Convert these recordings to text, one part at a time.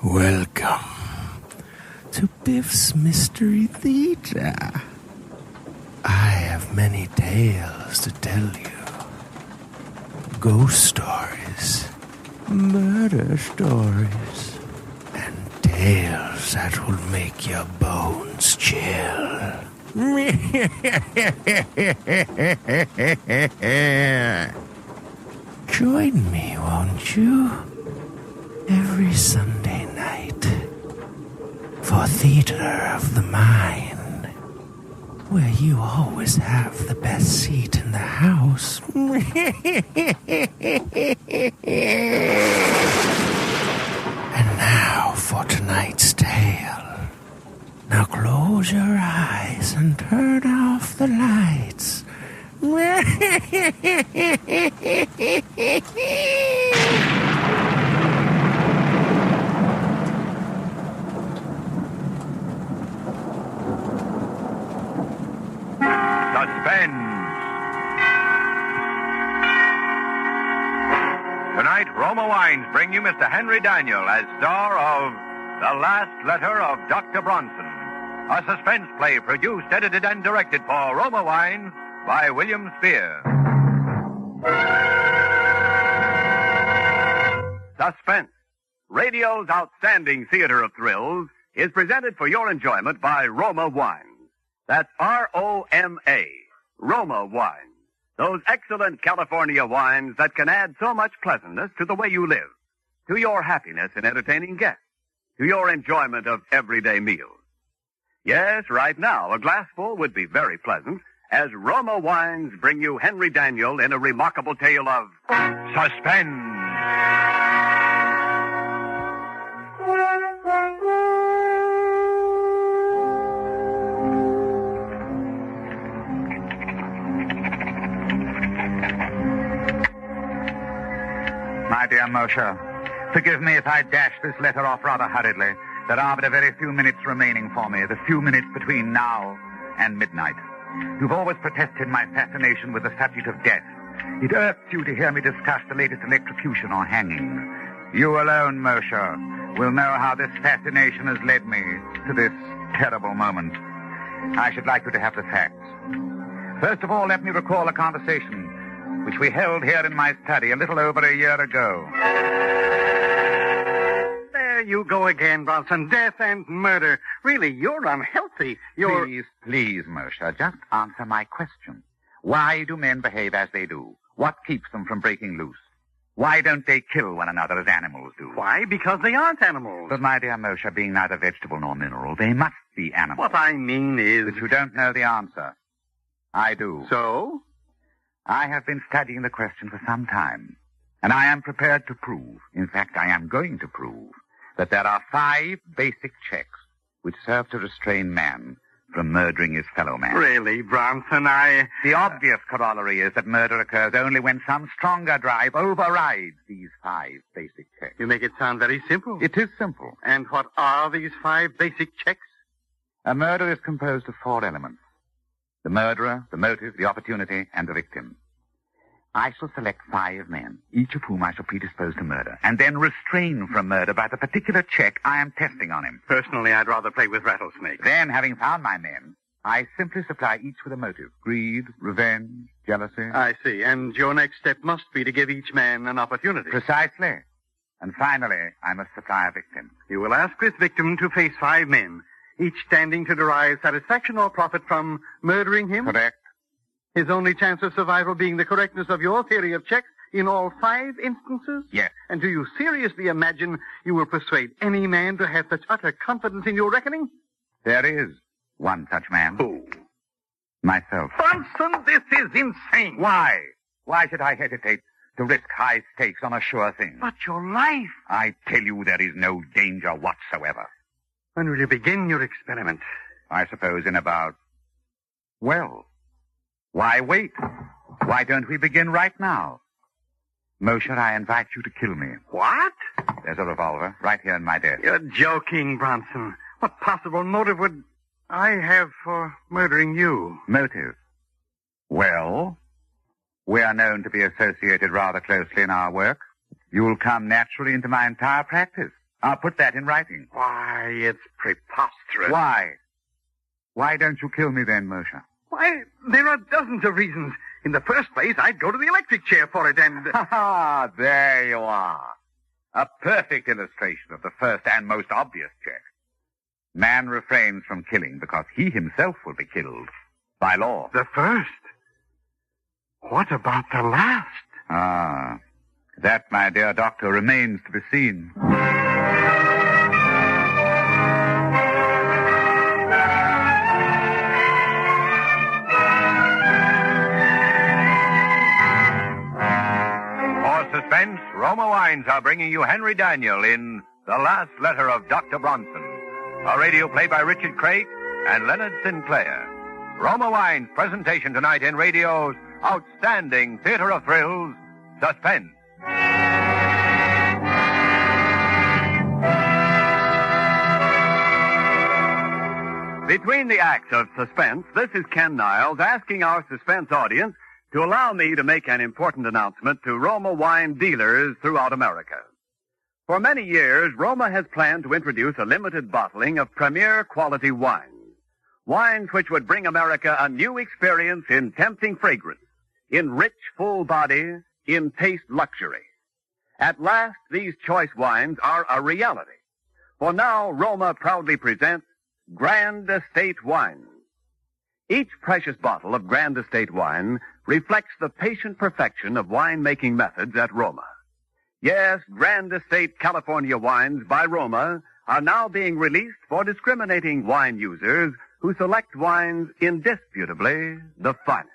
Welcome to Biff's Mystery Theater. I have many tales to tell you. Ghost stories, murder stories, and tales that will make your bones chill. Join me, won't you? Every Sunday night for Theater of the Mind, where you always have the best seat in the house. And now for tonight's tale. Now close your eyes and turn off the lights. Suspense. Tonight, Roma Wines bring you Mr. Henry Daniel as star of The Last Letter of Dr. Bronson, a suspense play produced, edited, and directed for Roma Wines by William Spear. Suspense, radio's outstanding theater of thrills, is presented for your enjoyment by Roma Wines. That's R-O-M-A, Roma Wines. Those excellent California wines that can add so much pleasantness to the way you live, to your happiness in entertaining guests, to your enjoyment of everyday meals. Yes, right now, a glassful would be very pleasant, as Roma Wines bring you Henry Daniel in a remarkable tale of suspense. My dear Moshe, forgive me if I dash this letter off rather hurriedly. There are but a very few minutes remaining for me, the few minutes between now and midnight. You've always protested my fascination with the subject of death. It irks you to hear me discuss the latest electrocution or hanging. You alone, Moshe, will know how this fascination has led me to this terrible moment. I should like you to have the facts. First of all, let me recall a conversation which we held here in my study a little over a year ago. There you go again, Bronson. Death and murder. Really, you're unhealthy. Please, Moshe, just answer my question. Why do men behave as they do? What keeps them from breaking loose? Why don't they kill one another as animals do? Why? Because they aren't animals. But, my dear Moshe, being neither vegetable nor mineral, they must be animals. What I mean is... That you don't know the answer. I do. So? I have been studying the question for some time, and I am prepared to prove, in fact, I am going to prove, that there are 5 basic checks which serve to restrain man from murdering his fellow man. Really, Bronson, The obvious corollary is that murder occurs only when some stronger drive overrides these 5 basic checks. You make it sound very simple. It is simple. And what are these 5 basic checks? A murder is composed of 4 elements. The murderer, the motive, the opportunity, and the victim. I shall select 5 men, each of whom I shall predispose to murder, and then restrain from murder by the particular check I am testing on him. Personally, I'd rather play with rattlesnakes. Then, having found my men, I simply supply each with a motive. Greed, revenge, jealousy. I see. And your next step must be to give each man an opportunity. Precisely. And finally, I must supply a victim. You will ask this victim to face 5 men, each standing to derive satisfaction or profit from murdering him? Correct. His only chance of survival being the correctness of your theory of checks in all 5 instances? Yes. And do you seriously imagine you will persuade any man to have such utter confidence in your reckoning? There is one such man. Who? Myself. Bronson, this is insane. Why? Why should I hesitate to risk high stakes on a sure thing? But your life. I tell you there is no danger whatsoever. When will you begin your experiment? I suppose in about... Well, why wait? Why don't we begin right now? Moshe, I invite you to kill me. What? There's a revolver right here in my desk. You're joking, Bronson. What possible motive would I have for murdering you? Motive? Well, we are known to be associated rather closely in our work. You'll come naturally into my entire practice. I'll put that in writing. Why, it's preposterous. Why? Why don't you kill me then, Moshe? Why, there are dozens of reasons. In the first place, I'd go to the electric chair for it, and... Ha! There you are. A perfect illustration of the first and most obvious check. Man refrains from killing because he himself will be killed by law. The first? What about the last? Ah, that, my dear doctor, remains to be seen. For Suspense, Roma Wines are bringing you Henry Daniel in The Last Letter of Dr. Bronson, a radio play by Richard Craig and Leonard Sinclair. Roma Wines' presentation tonight in radio's outstanding theater of thrills, Suspense. Between the acts of Suspense, this is Ken Niles asking our Suspense audience to allow me to make an important announcement to Roma wine dealers throughout America. For many years, Roma has planned to introduce a limited bottling of premier quality wines. Wines which would bring America a new experience in tempting fragrance, in rich, full body, in taste luxury. At last, these choice wines are a reality. For now, Roma proudly presents Grand Estate Wines. Each precious bottle of Grand Estate wine reflects the patient perfection of wine-making methods at Roma. Yes, Grand Estate California wines by Roma are now being released for discriminating wine users who select wines indisputably the finest.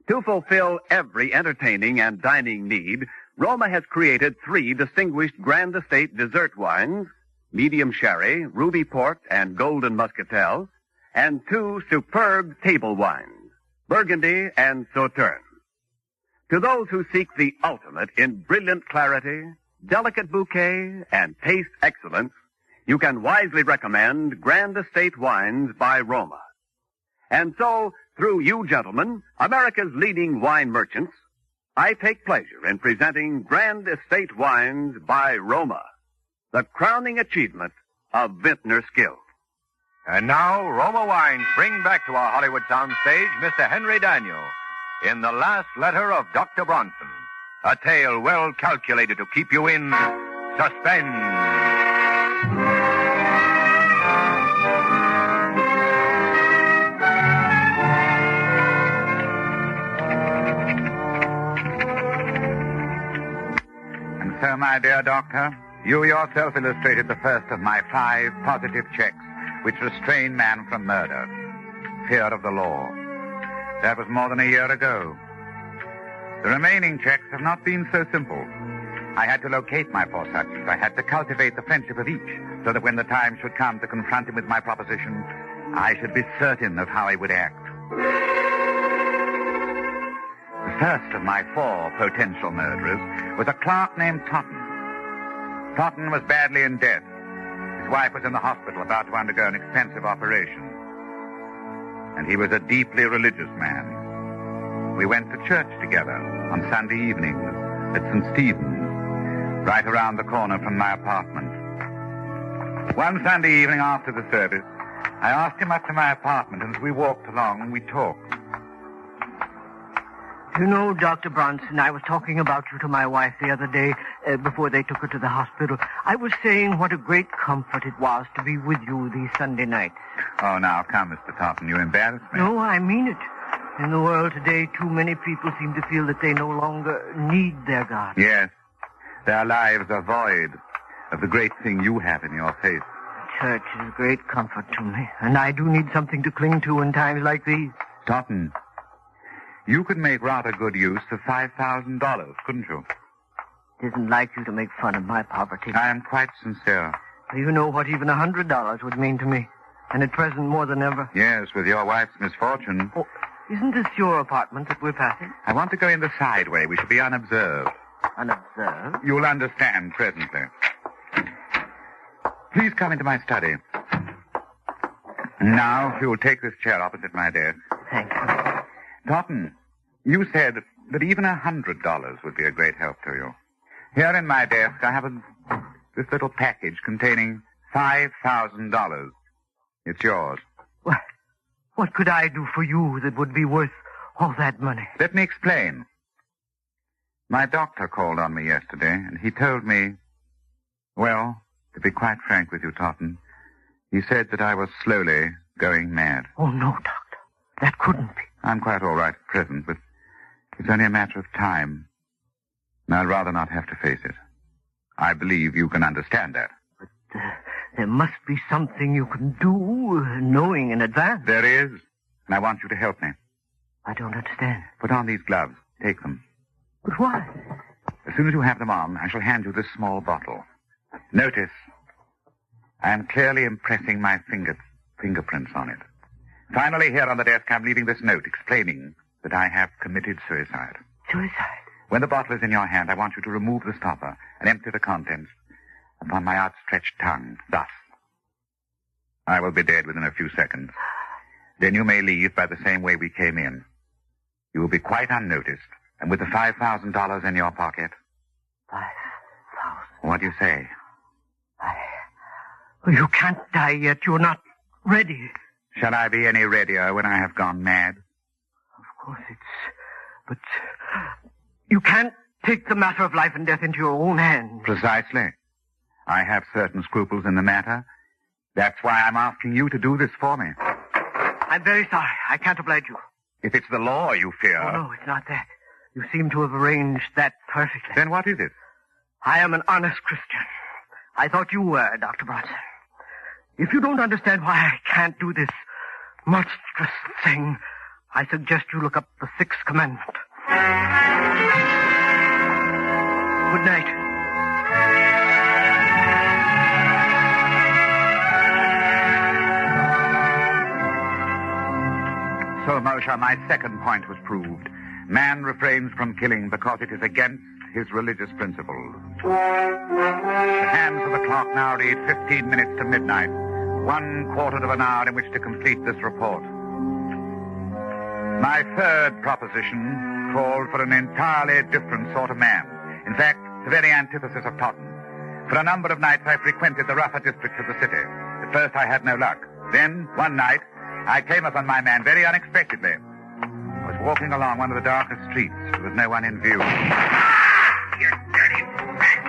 To fulfill every entertaining and dining need, Roma has created 3 distinguished Grand Estate dessert wines, medium sherry, ruby port, and golden muscatel, and 2 superb table wines, Burgundy and Sauterne. To those who seek the ultimate in brilliant clarity, delicate bouquet, and taste excellence, you can wisely recommend Grand Estate wines by Roma. And so, through you gentlemen, America's leading wine merchants, I take pleasure in presenting Grand Estate wines by Roma, the crowning achievement of vintner skill. And now, Roma Wines bring back to our Hollywood soundstage Mr. Henry Daniel in The Last Letter of Dr. Bronson, a tale well calculated to keep you in suspense. And so, my dear doctor, you yourself illustrated the first of my 5 positive checks which restrain man from murder. Fear of the law. That was more than a year ago. The remaining checks have not been so simple. I had to locate my 4 subjects. I had to cultivate the friendship of each, so that when the time should come to confront him with my proposition, I should be certain of how he would act. The first of my 4 potential murderers was a clerk named Totten. Totten was badly in debt. His wife was in the hospital about to undergo an expensive operation. And he was a deeply religious man. We went to church together on Sunday evenings at St. Stephen's, right around the corner from my apartment. One Sunday evening after the service, I asked him up to my apartment, and as we walked along, we talked. You know, Dr. Bronson, I was talking about you to my wife the other day before they took her to the hospital. I was saying what a great comfort it was to be with you these Sunday nights. Oh, now, come, Mr. Totten, you embarrass me. No, I mean it. In the world today, too many people seem to feel that they no longer need their God. Yes. Their lives are void of the great thing you have in your faith. Church is a great comfort to me, and I do need something to cling to in times like these. Totten, you could make rather good use of $5,000, couldn't you? It isn't like you to make fun of my poverty. I am quite sincere. You know what even $100 would mean to me, and at present more than ever. Yes, with your wife's misfortune. Oh, isn't this your apartment that we're passing? I want to go in the side way. We shall be unobserved. Unobserved? You'll understand presently. Please come into my study. Now, if you'll take this chair opposite my desk. Thank you. Totten, you said that even $100 would be a great help to you. Here in my desk, I have this little package containing $5,000. It's yours. What could I do for you that would be worth all that money? Let me explain. My doctor called on me yesterday, and he told me, well, to be quite frank with you, Totten, he said that I was slowly going mad. Oh, no, Doctor. That couldn't be. I'm quite all right at present, but it's only a matter of time. And I'd rather not have to face it. I believe you can understand that. But there must be something you can do, knowing in advance. There is, and I want you to help me. I don't understand. Put on these gloves. Take them. But why? As soon as you have them on, I shall hand you this small bottle. Notice, I am clearly impressing my fingerprints on it. Finally, here on the desk, I'm leaving this note explaining that I have committed suicide. Suicide? When the bottle is in your hand, I want you to remove the stopper and empty the contents upon my outstretched tongue, thus. I will be dead within a few seconds. Then you may leave by the same way we came in. You will be quite unnoticed, and with the $5,000 in your pocket. 5,000? What do you say? You can't die yet. You're not ready. Shall I be any readier when I have gone mad? Of course but you can't take the matter of life and death into your own hands. Precisely. I have certain scruples in the matter. That's why I'm asking you to do this for me. I'm very sorry. I can't oblige you. If it's the law you fear... Oh, no, it's not that. You seem to have arranged that perfectly. Then what is it? I am an honest Christian. I thought you were, Dr. Bronson. If you don't understand why I can't do this monstrous thing, I suggest you look up the Sixth Commandment. Good night. So, Moshe, my second point was proved. Man refrains from killing because it is against his religious principles. The hands of the clock now read 15 minutes to midnight. 1/4 of an hour in which to complete this report. My third proposition called for an entirely different sort of man. In fact, the very antithesis of Totten. For a number of nights I frequented the rougher districts of the city. At first I had no luck. Then, one night, I came upon my man very unexpectedly. I was walking along one of the darkest streets. There was no one in view. You dirty rat!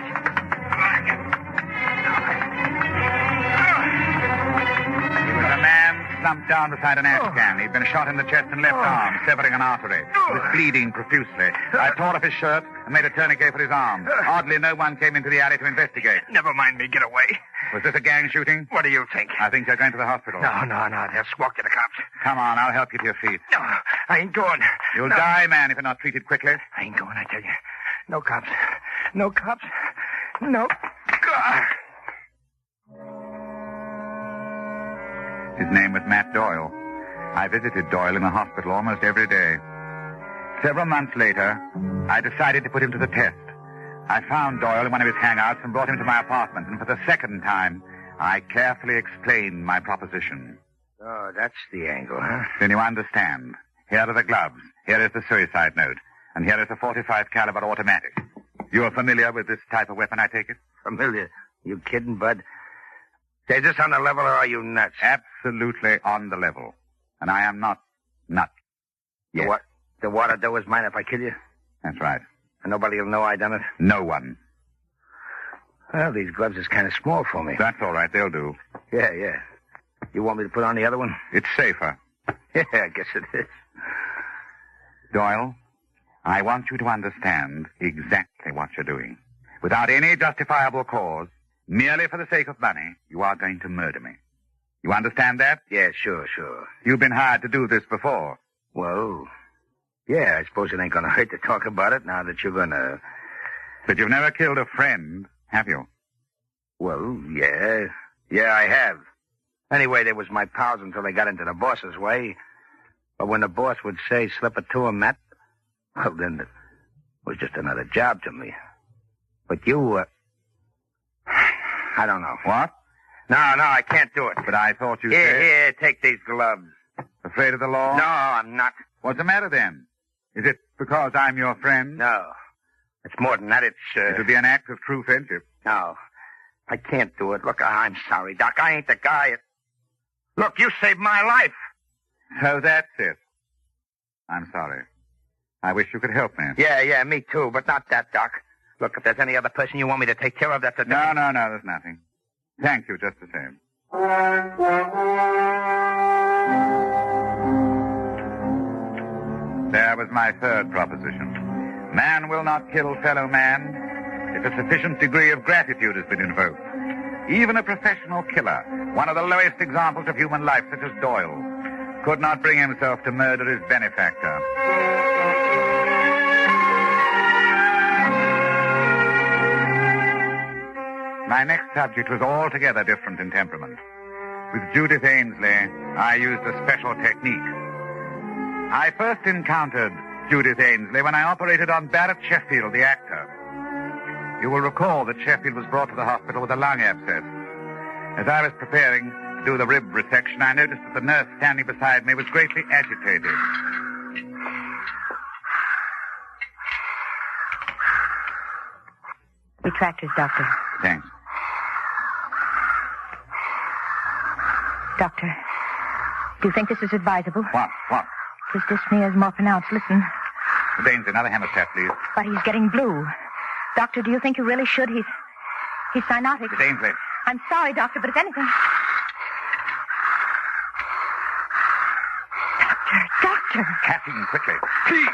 He was a man slumped down beside an ash can. He'd been shot in the chest and left arm, severing an artery. He was bleeding profusely. I tore off his shirt and made a tourniquet for his arm. Hardly no one came into the alley to investigate. Never mind me. Get away. Was this a gang shooting? What do you think? I think you're going to the hospital. No. Just walk to the cops. Come on, I'll help you to your feet. No, I ain't going. You'll No. die, man, if you're not treated quickly. I ain't going, I tell you. No cops. No cops. No. God. His name was Matt Doyle. I visited Doyle in the hospital almost every day. Several months later, I decided to put him to the test. I found Doyle in one of his hangouts and brought him to my apartment, and for the second time, I carefully explained my proposition. Oh, that's the angle, huh? Then you understand. Here are the gloves. Here is the suicide note. And here is the .45 caliber automatic. You're familiar with this type of weapon, I take it? Familiar. You kidding, Bud? Is this on the level, or are you nuts? Absolutely on the level. And I am not nuts. Yes. What? The water dough is mine if I kill you? That's right. And nobody will know I done it? No one. Well, these gloves is kind of small for me. That's all right. They'll do. Yeah. You want me to put on the other one? It's safer. Yeah, I guess it is. Doyle, I want you to understand exactly what you're doing. Without any justifiable cause, merely for the sake of money, you are going to murder me. You understand that? Yeah, sure. You've been hired to do this before. Well, yeah, I suppose it ain't gonna hurt to talk about it now that you're gonna... But you've never killed a friend, have you? Well, yeah. Yeah, I have. Anyway, they was my pals until they got into the boss's way. But when the boss would say, slip it to him, Matt, well, then it was just another job to me. But you, I don't know. What? No, I can't do it. But I thought you Here, said... here, take these gloves. Afraid of the law? No, I'm not. What's the matter then? Is it because I'm your friend? No. It's more than that. It would be an act of true friendship. No. I can't do it. Look, I'm sorry, Doc. I ain't the guy. Look, you saved my life. So that's it. I'm sorry. I wish you could help me. Yeah, me too, but not that, Doc. Look, if there's any other person you want me to take care of, that's a... No, there's nothing. Thank you, just the same. There was my third proposition. Man will not kill fellow man if a sufficient degree of gratitude has been invoked. Even a professional killer, one of the lowest examples of human life, such as Doyle, could not bring himself to murder his benefactor. My next subject was altogether different in temperament. With Judith Ainsley, I used a special technique. I first encountered Judith Ainsley when I operated on Barrett Sheffield, the actor. You will recall that Sheffield was brought to the hospital with a lung abscess. As I was preparing to do the rib resection, I noticed that the nurse standing beside me was greatly agitated. Retractors, Doctor. Thanks. Doctor, do you think this is advisable? What? His dyspnea is more pronounced. Listen. Baines, another hemostat, please. But he's getting blue. Doctor, do you think you really should? He's cyanotic. Miss Ainsley. I'm sorry, Doctor, but if anything... Doctor! Caffeine, quickly. Please,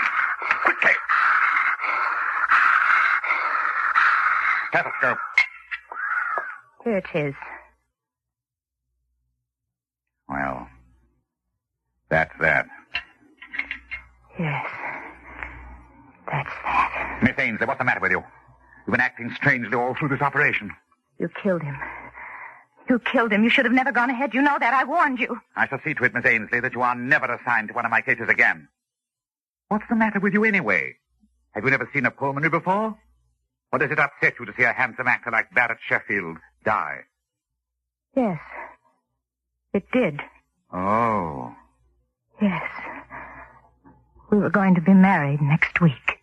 quickly. Stethoscope. Here it is. Well, that's that. Yes. That's that. Miss Ainsley, what's the matter with you? You've been acting strangely all through this operation. You killed him. You killed him. You should have never gone ahead. You know that. I warned you. I shall see to it, Miss Ainsley, that you are never assigned to one of my cases again. What's the matter with you anyway? Have you never seen a pulmonary before? Or does it upset you to see a handsome actor like Barrett Sheffield die? Yes. It did. Oh. Yes. We were going to be married next week.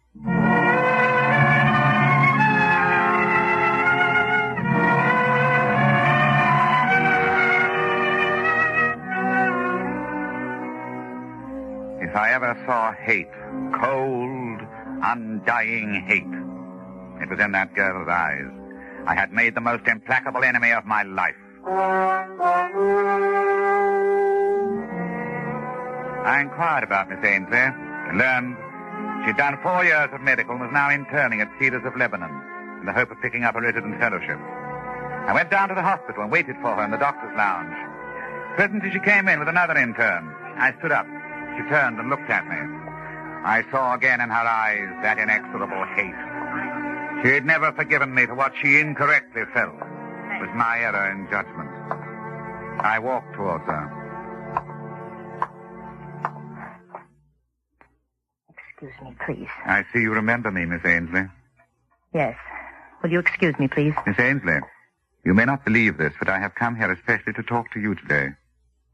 If I ever saw hate, cold, undying hate, it was in that girl's eyes. I had made the most implacable enemy of my life. I inquired about Miss Ainsley and learned she'd done 4 years of medical and was now interning at Cedars of Lebanon in the hope of picking up a resident fellowship. I went down to the hospital and waited for her in the doctor's lounge. Presently she came in with another intern. I stood up. She turned and looked at me. I saw again in her eyes that inexorable hate. She had never forgiven me for what she incorrectly felt was my error in judgment. I walked towards her. Excuse me, please. I see you remember me, Miss Ainsley. Yes. Will you excuse me, please? Miss Ainsley, you may not believe this, but I have come here especially to talk to you today.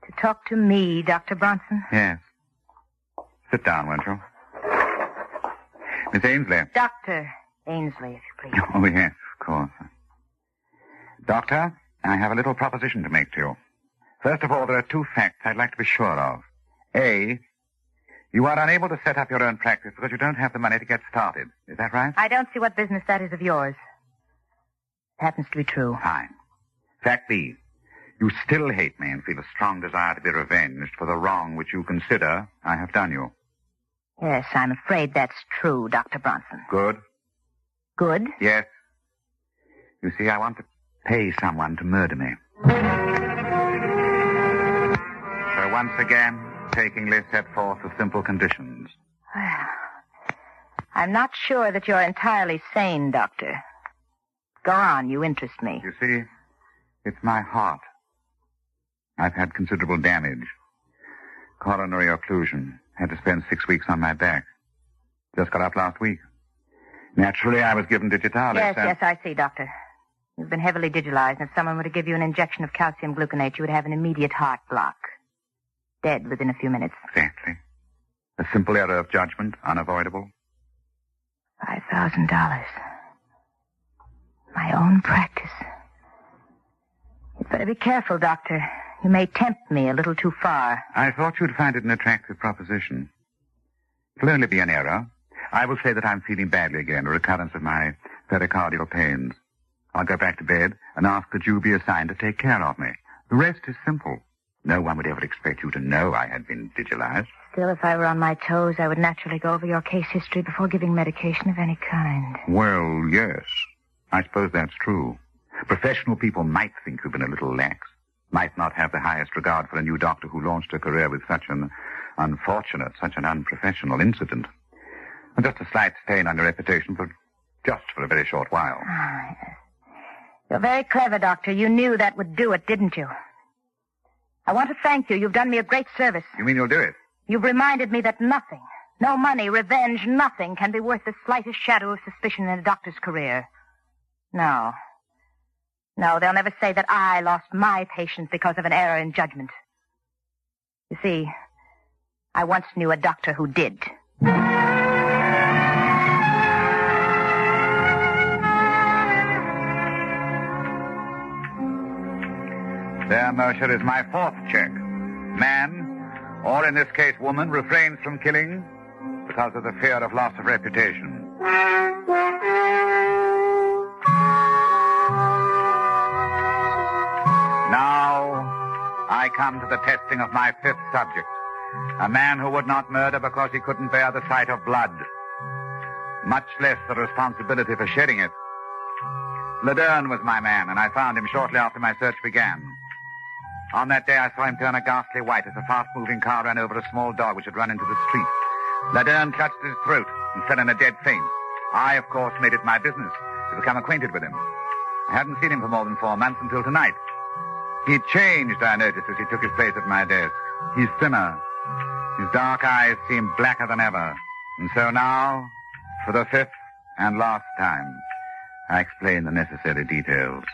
To talk to me, Dr. Bronson? Yes. Sit down, won't you? Miss Ainsley. Dr. Ainsley, if you please. Oh, yes, of course. Doctor, I have a little proposition to make to you. First of all, there are 2 facts I'd like to be sure of. A, you are unable to set up your own practice because you don't have the money to get started. Is that right? I don't see what business that is of yours. It happens to be true. Fine. Fact B, you still hate me and feel a strong desire to be revenged for the wrong which you consider I have done you. Yes, I'm afraid that's true, Dr. Bronson. Good? Good? Yes. You see, I want to pay someone to murder me. So once again, takingly set forth the simple conditions. Well, I'm not sure that you're entirely sane, Doctor. Go on, you interest me. You see, it's my heart. I've had considerable damage. Coronary occlusion. Had to spend 6 weeks on my back. Just got up last week. Naturally, I was given digitalis. Yes, I see, Doctor. You've been heavily digitalized, and if someone were to give you an injection of calcium gluconate, you would have an immediate heart block. dead within a few minutes. Exactly. A simple error of judgment, unavoidable. $5,000. My own practice. You'd better be careful, Doctor. You may tempt me a little too far. I thought you'd find it an attractive proposition. It'll only be an error. I will say that I'm feeling badly again, a recurrence of my pericardial pains. I'll go back to bed and ask that you be assigned to take care of me. The rest is simple. No one would ever expect you to know I had been digitalized. Still, if I were on my toes, I would naturally go over your case history before giving medication of any kind. Well, yes. I suppose that's true. Professional people might think you've been a little lax, might not have the highest regard for a new doctor who launched a career with such an unfortunate, such an unprofessional incident. And just a slight stain on your reputation for a very short while. Ah, yes. You're very clever, Doctor. You knew that would do it, didn't you? I want to thank you. You've done me a great service. You mean you'll do it? You've reminded me that nothing, no money, revenge, nothing can be worth the slightest shadow of suspicion in a doctor's career. No. No, they'll never say that I lost my patient because of an error in judgment. You see, I once knew a doctor who did. There, Mercer, is my fourth check. Man, or in this case woman, refrains from killing because of the fear of loss of reputation. Now, I come to the testing of my fifth subject. A man who would not murder because he couldn't bear the sight of blood, much less the responsibility for shedding it. Laderne was my man, and I found him shortly after my search began. On that day, I saw him turn a ghastly white as a fast-moving car ran over a small dog which had run into the street. Laderne clutched his throat and fell in a dead faint. I, of course, made it my business to become acquainted with him. I hadn't seen him for more than 4 months until tonight. He'd changed, I noticed, as he took his place at my desk. He's thinner. His dark eyes seemed blacker than ever. And so now, for the fifth and last time, I explain the necessary details.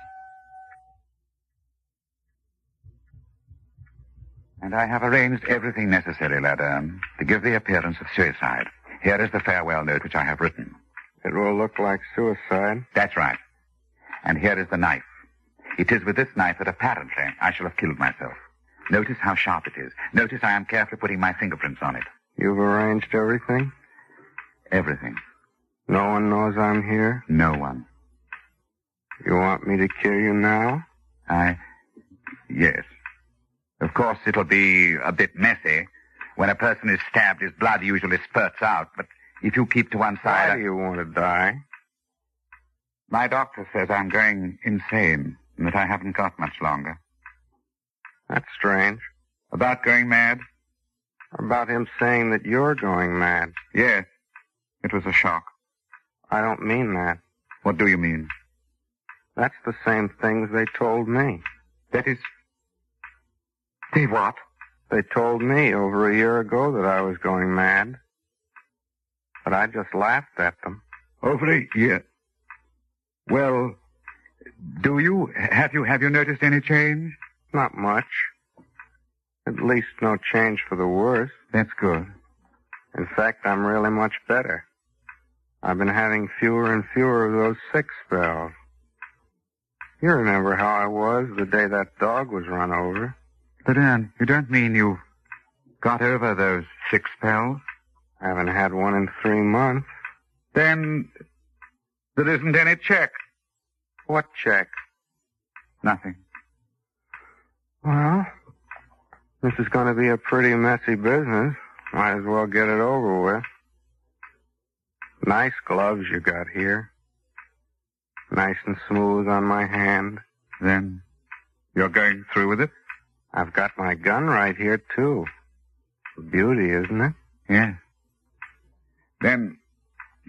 And I have arranged everything necessary, Laderne, to give the appearance of suicide. Here is the farewell note which I have written. It will look like suicide. That's right. And here is the knife. It is with this knife that apparently I shall have killed myself. Notice how sharp it is. Notice I am carefully putting my fingerprints on it. You've arranged everything? Everything. No one knows I'm here? No one. You want me to kill you now? Yes. Of course, it'll be a bit messy. When a person is stabbed, his blood usually spurts out. But if you keep to one side... Why do you want to die? My doctor says I'm going insane and that I haven't got much longer. That's strange. About going mad? About him saying that you're going mad. Yes. It was a shock. I don't mean that. What do you mean? That's the same things they told me. That is... They what? They told me over a year ago that I was going mad. But I just laughed at them. Over a year? Well, have you noticed any change? Not much. At least no change for the worse. That's good. In fact, I'm really much better. I've been having fewer and fewer of those sick spells. You remember how I was the day that dog was run over. But, Anne, you don't mean you got over those sick spells? I haven't had one in 3 months. Then there isn't any check. What check? Nothing. Well, this is going to be a pretty messy business. Might as well get it over with. Nice gloves you got here. Nice and smooth on my hand. Then you're going through with it? I've got my gun right here, too. Beauty, isn't it? Yes. Then,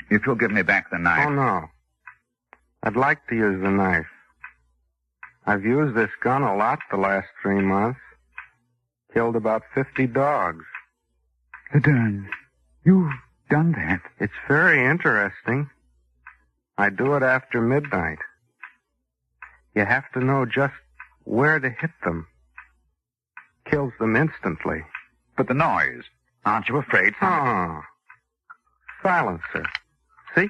if you'll give me back the knife... Oh, no. I'd like to use the knife. I've used this gun a lot the last 3 months. Killed about 50 dogs. Laderne, you've done that? It's very interesting. I do it after midnight. You have to know just where to hit them. Kills them instantly. But the noise. Aren't you afraid? Silencer. See?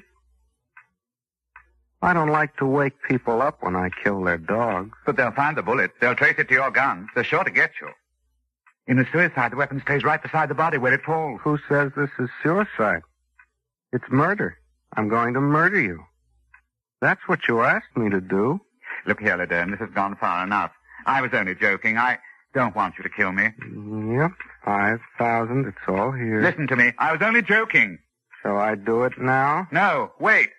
I don't like to wake people up when I kill their dogs. But they'll find the bullet. They'll trace it to your gun. They're sure to get you. In a suicide, the weapon stays right beside the body where it falls. Who says this is suicide? It's murder. I'm going to murder you. That's what you asked me to do. Look here, Lederne, this has gone far enough. I was only joking. I don't want you to kill me. Yep, 5,000. It's all here. Listen to me. I was only joking. Shall I do it now? No, wait.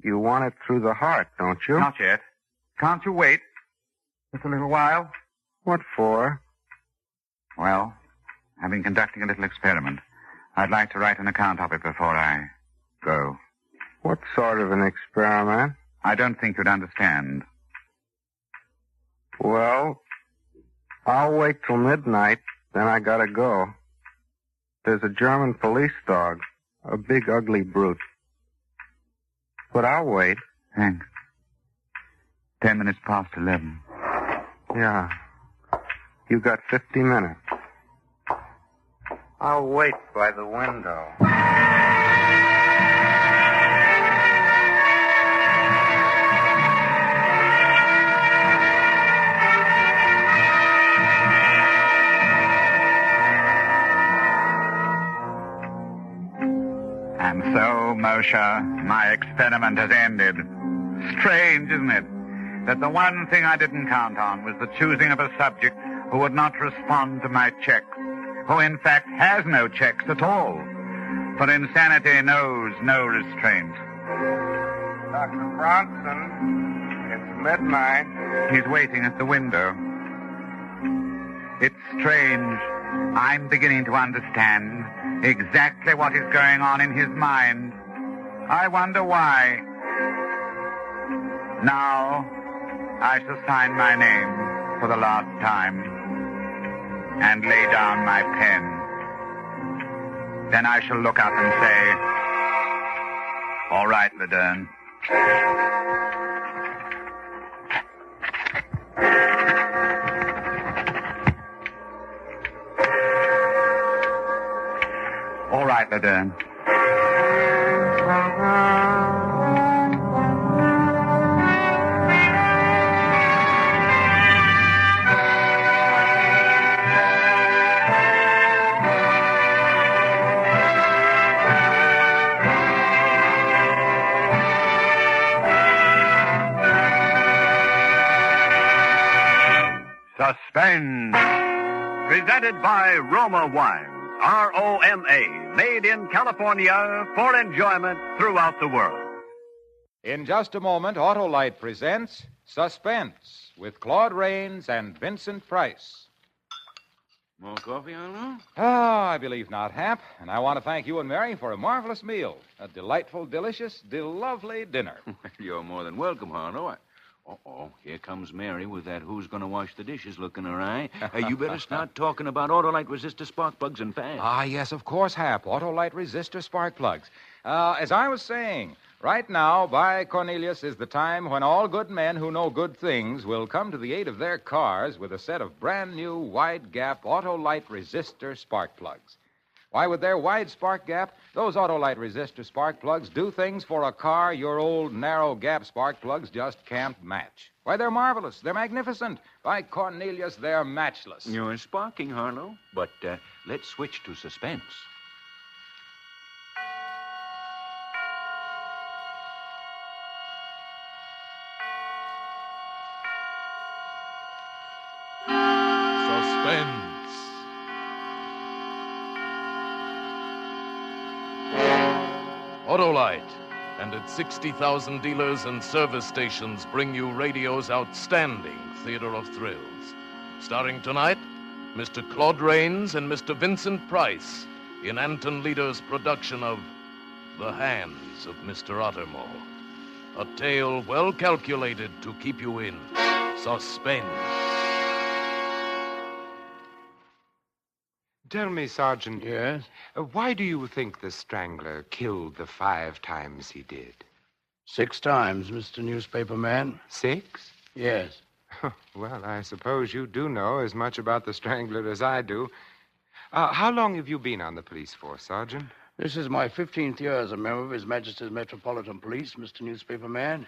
You want it through the heart, don't you? Not yet. Can't you wait? Just a little while? What for? Well, I've been conducting a little experiment. I'd like to write an account of it before I go. What sort of an experiment? I don't think you'd understand. Well, I'll wait till midnight, then I gotta go. There's a German police dog, a big ugly brute. But I'll wait. Thanks. 10 minutes past 11. Yeah. You got 50 minutes. I'll wait by the window. And so, Moshe, my experiment has ended. Strange, isn't it? That the one thing I didn't count on was the choosing of a subject who would not respond to my checks, who in fact has no checks at all. For insanity knows no restraint. Dr. Bronson, it's midnight. He's waiting at the window. It's strange. I'm beginning to understand exactly what is going on in his mind. I wonder why. Now, I shall sign my name for the last time and lay down my pen. Then I shall look up and say, all right, Lederne. All right, Lederne. Suspense. Presented by Roma Wines. R-O-M-A. Made in California for enjoyment throughout the world. In just a moment, Autolite presents Suspense with Claude Rains and Vincent Price. More coffee, Arnold? I believe not, Hap. And I want to thank you and Mary for a marvelous meal. A delightful, delicious, lovely dinner. You're more than welcome, Arnold. Uh-oh, here comes Mary with that who's going to wash the dishes look in her eye. You better start talking about Autolite resistor spark plugs and fast. Yes, of course, Hap. Autolite resistor spark plugs. As I was saying, right now, by Cornelius is the time when all good men who know good things will come to the aid of their cars with a set of brand new wide-gap Autolite resistor spark plugs. Why, with their wide spark gap, those Autolite resistor spark plugs do things for a car your old narrow gap spark plugs just can't match. Why, they're marvelous. They're magnificent. By Cornelius, they're matchless. You're sparking, Harlow. But let's switch to Suspense. Suspense. Autolite and its 60,000 dealers and service stations bring you radio's outstanding theater of thrills. Starring tonight, Mr. Claude Rains and Mr. Vincent Price in Anton Leder's production of The Hands of Mr. Ottermore. A tale well calculated to keep you in suspense. Tell me, Sergeant. Yes? Why do you think the Strangler killed the 5 times he did? 6 times, Mr. Newspaper Man. 6? Yes. Well, I suppose you do know as much about the Strangler as I do. How long have you been on the police force, Sergeant? This is my 15th year as a member of His Majesty's Metropolitan Police, Mr. Newspaper Man.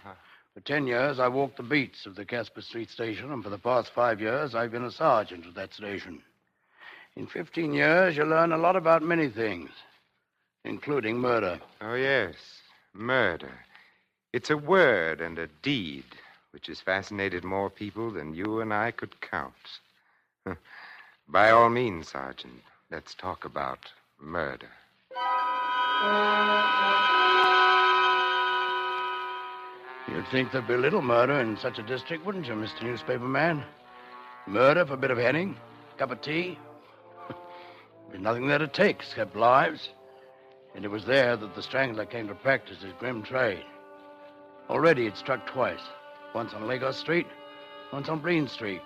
For 10 years, I walked the beats of the Casper Street station, and for the past 5 years, I've been a sergeant at that station. In 15 years, you learn a lot about many things, including murder. Oh, yes, murder. It's a word and a deed which has fascinated more people than you and I could count. By all means, Sergeant, let's talk about murder. You'd think there'd be little murder in such a district, wouldn't you, Mr. Newspaper Man? Murder for a bit of henning, cup of tea. There's nothing there to take except lives. And it was there that the Strangler came to practice his grim trade. Already it struck twice. Once on Lagos Street, once on Breen Street.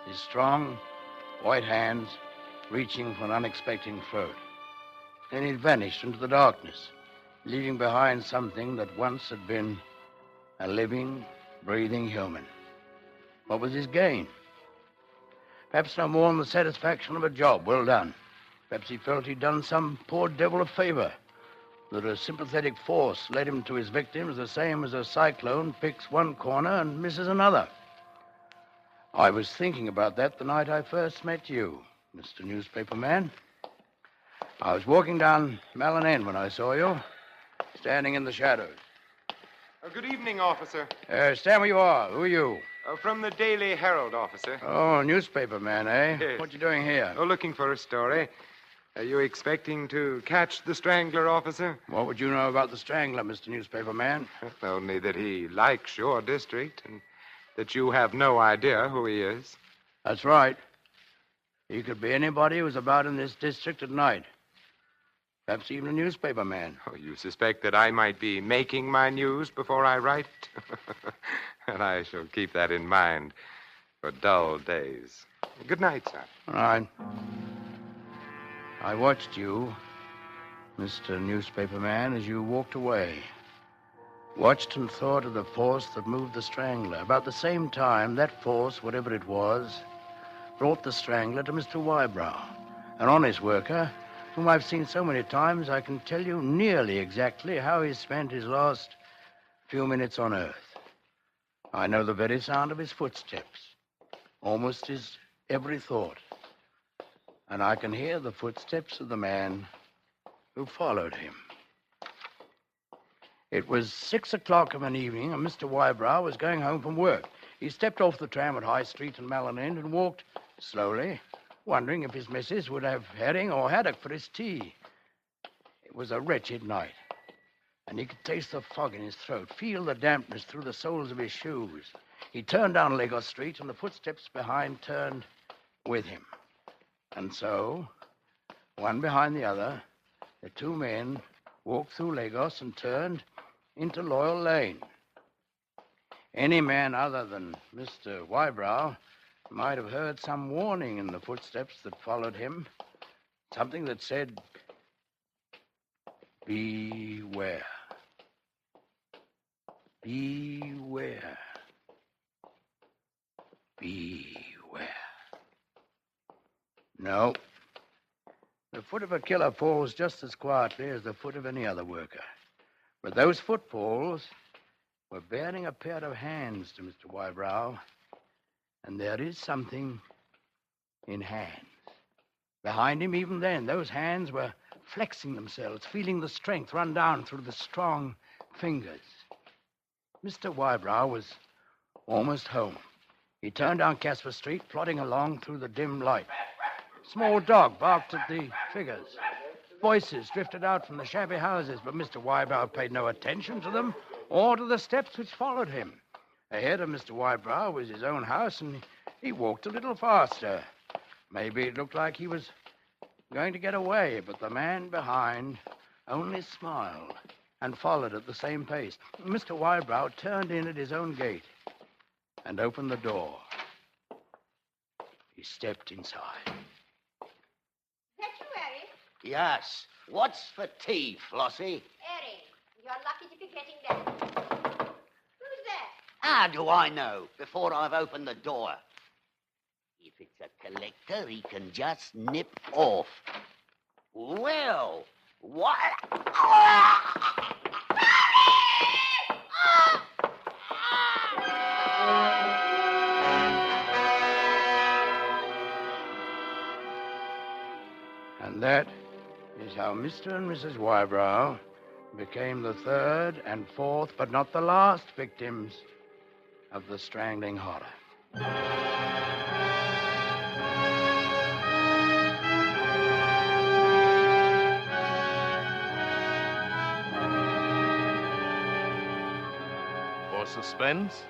His strong, white hands reaching for an unexpected throat. Then he'd vanished into the darkness, leaving behind something that once had been a living, breathing human. What was his gain? Perhaps no more than the satisfaction of a job well done. Perhaps he felt he'd done some poor devil a favor, that a sympathetic force led him to his victims the same as a cyclone picks one corner and misses another. I was thinking about that the night I first met you, Mr. Newspaper Man. I was walking down Malin End when I saw you, standing in the shadows. Good evening, officer. Stand where you are. Who are you? From the Daily Herald, officer. Oh, newspaper man, eh? Yes. What you doing here? Oh, looking for a story. Are you expecting to catch the Strangler, officer? What would you know about the Strangler, Mr. Newspaper Man? Only that he likes your district and that you have no idea who he is. That's right. He could be anybody who's about in this district at night. Perhaps even a newspaper man. Oh, you suspect that I might be making my news before I write it? And I shall keep that in mind for dull days. Good night, sir. All right. I watched you, Mr. Newspaper Man, as you walked away. Watched and thought of the force that moved the Strangler. About the same time, that force, whatever it was, brought the Strangler to Mr. Wybrow, an honest worker whom I've seen so many times I can tell you nearly exactly how he spent his last few minutes on Earth. I know the very sound of his footsteps, almost his every thought. And I can hear the footsteps of the man who followed him. It was 6 o'clock of an evening, and Mr. Wybrow was going home from work. He stepped off the tram at High Street and Malin End and walked slowly, wondering if his missus would have herring or haddock for his tea. It was a wretched night, and he could taste the fog in his throat, feel the dampness through the soles of his shoes. He turned down Lagos Street, and the footsteps behind turned with him. And so, one behind the other, the two men walked through Lagos and turned into Loyal Lane. Any man other than Mr. Wybrow might have heard some warning in the footsteps that followed him. Something that said, beware. Beware. Beware. No. The foot of a killer falls just as quietly as the foot of any other worker. But those footfalls were bearing a pair of hands to Mr. Wybrow, and there is something in hands. Behind him, even then, those hands were flexing themselves, feeling the strength run down through the strong fingers. Mr. Wybrow was almost home. He turned down Casper Street, plodding along through the dim light. Small dog barked at the figures. Voices drifted out from the shabby houses, but Mr. Wybrow paid no attention to them or to the steps which followed him. Ahead of Mr. Wybrow was his own house, and he walked a little faster. Maybe it looked like he was going to get away, but the man behind only smiled and followed at the same pace. Mr. Wybrow turned in at his own gate and opened the door. He stepped inside. Yes. What's for tea, Flossie? Eddie, you're lucky to be getting that. Who's that? How do I know before I've opened the door? If it's a collector he can just nip off. Well, what? And that is how Mr. and Mrs. Wybrow became the third and fourth, but not the last victims of the strangling horror. For Suspense,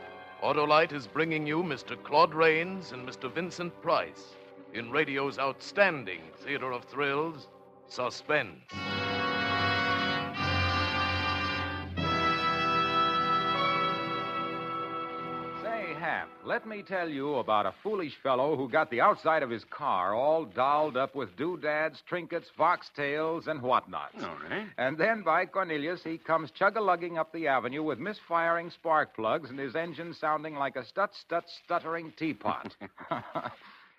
Autolite is bringing you Mr. Claude Rains and Mr. Vincent Price in radio's outstanding theater of thrills, Suspense. Say, Hap, let me tell you about a foolish fellow who got the outside of his car all dolled up with doodads, trinkets, foxtails, and whatnots. All right. And then, by Cornelius, he comes chug-a-lugging up the avenue with misfiring spark plugs and his engine sounding like a stuttering teapot.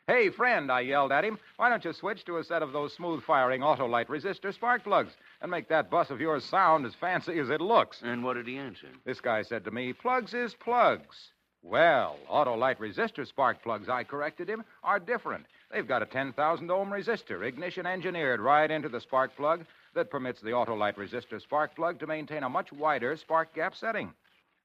Hey, friend, I yelled at him, why don't you switch to a set of those smooth-firing Autolite resistor spark plugs and make that bus of yours sound as fancy as it looks? And what did he answer? This guy said to me, plugs is plugs. Well, Autolite resistor spark plugs, I corrected him, are different. They've got a 10,000-ohm resistor, ignition engineered right into the spark plug that permits the Autolite resistor spark plug to maintain a much wider spark gap setting.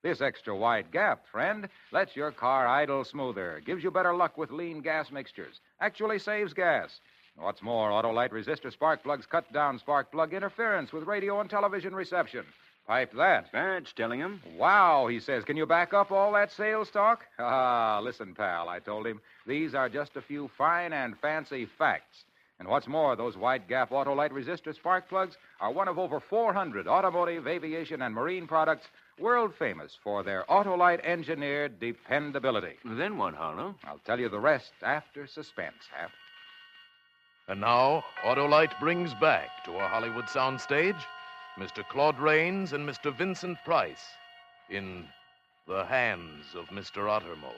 This extra wide gap, friend, lets your car idle smoother, gives you better luck with lean gas mixtures, actually saves gas. What's more, Autolite resistor spark plugs cut down spark plug interference with radio and television reception. Pipe that. That's telling him. Wow, he says. Can you back up all that sales talk? Ah, listen, pal, I told him. These are just a few fine and fancy facts. And what's more, those wide-gap Autolite resistor spark plugs are one of over 400 automotive, aviation, and marine products world famous for their Autolite-engineered dependability. Then what, Harlow? I'll tell you the rest after Suspense, Hap. And now, Autolite brings back to a Hollywood soundstage Mr. Claude Rains and Mr. Vincent Price in The Hands of Mr. Ottermole,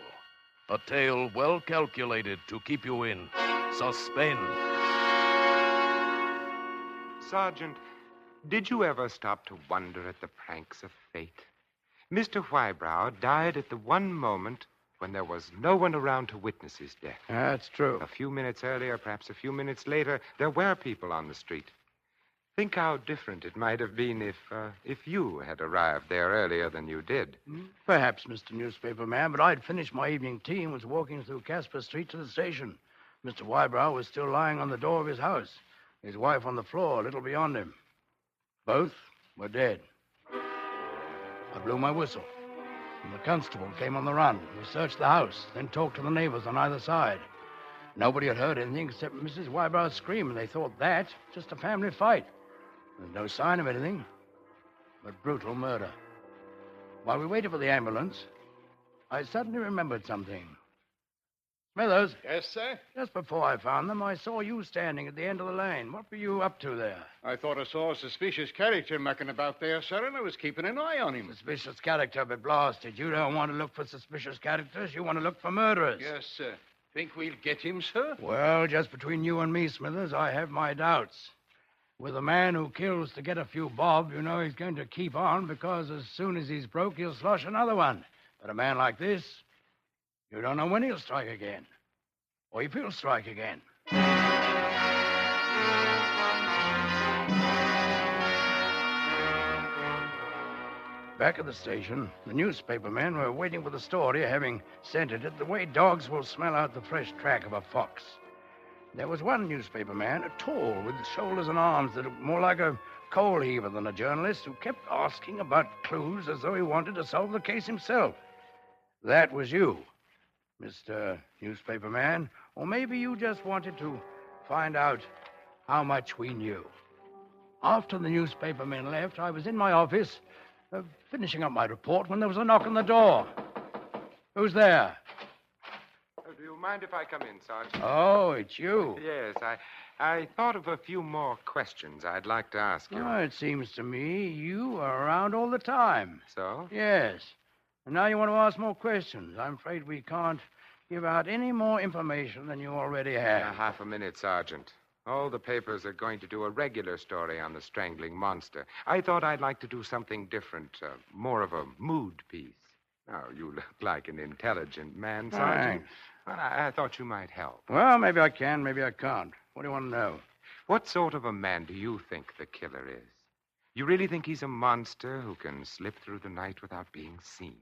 a tale well calculated to keep you in suspense. Sergeant, did you ever stop to wonder at the pranks of fate? Mr. Wybrow died at the one moment when there was no one around to witness his death. That's true. A few minutes earlier, perhaps a few minutes later, there were people on the street. Think how different it might have been if you had arrived there earlier than you did. Perhaps, Mr. Newspaper Man, but I'd finished my evening tea and was walking through Casper Street to the station. Mr. Wybrow was still lying on the door of his house, his wife on the floor, a little beyond him. Both were dead. I blew my whistle, and the constable came on the run. We searched the house, then talked to the neighbors on either side. Nobody had heard anything except Mrs. Wybrow's scream, and they thought that just a family fight. There's no sign of anything but brutal murder. While we waited for the ambulance, I suddenly remembered something. Smithers. Yes, sir? Just before I found them, I saw you standing at the end of the lane. What were you up to there? I thought I saw a suspicious character mucking about there, sir, and I was keeping an eye on him. Suspicious character, but blasted. You don't want to look for suspicious characters. You want to look for murderers. Yes, sir. Think we'll get him, sir? Well, just between you and me, Smithers, I have my doubts. With a man who kills to get a few bob, you know he's going to keep on because as soon as he's broke, he'll slosh another one. But a man like this, you don't know when he'll strike again. Or if he'll strike again. Back at the station, the newspaper men were waiting for the story, having scented it the way dogs will smell out the fresh track of a fox. There was one newspaper man, tall, with shoulders and arms that looked more like a coal heaver than a journalist, who kept asking about clues as though he wanted to solve the case himself. That was you, Mr. Newspaper Man. Or maybe you just wanted to find out how much we knew. After the newspaper men left, I was in my office, finishing up my report, when there was a knock on the door. Who's there? Do you mind if I come in, Sergeant? Oh, it's you. Yes, I thought of a few more questions I'd like to ask you. Oh, it seems to me you are around all the time. So? Yes. And now you want to ask more questions. I'm afraid we can't give out any more information than you already have. Yeah, half a minute, Sergeant. All the papers are going to do a regular story on the strangling monster. I thought I'd like to do something different, more of a mood piece. Now, you look like an intelligent man, Sergeant. Thanks. Well, I thought you might help. Well, maybe I can, maybe I can't. What do you want to know? What sort of a man do you think the killer is? You really think he's a monster who can slip through the night without being seen?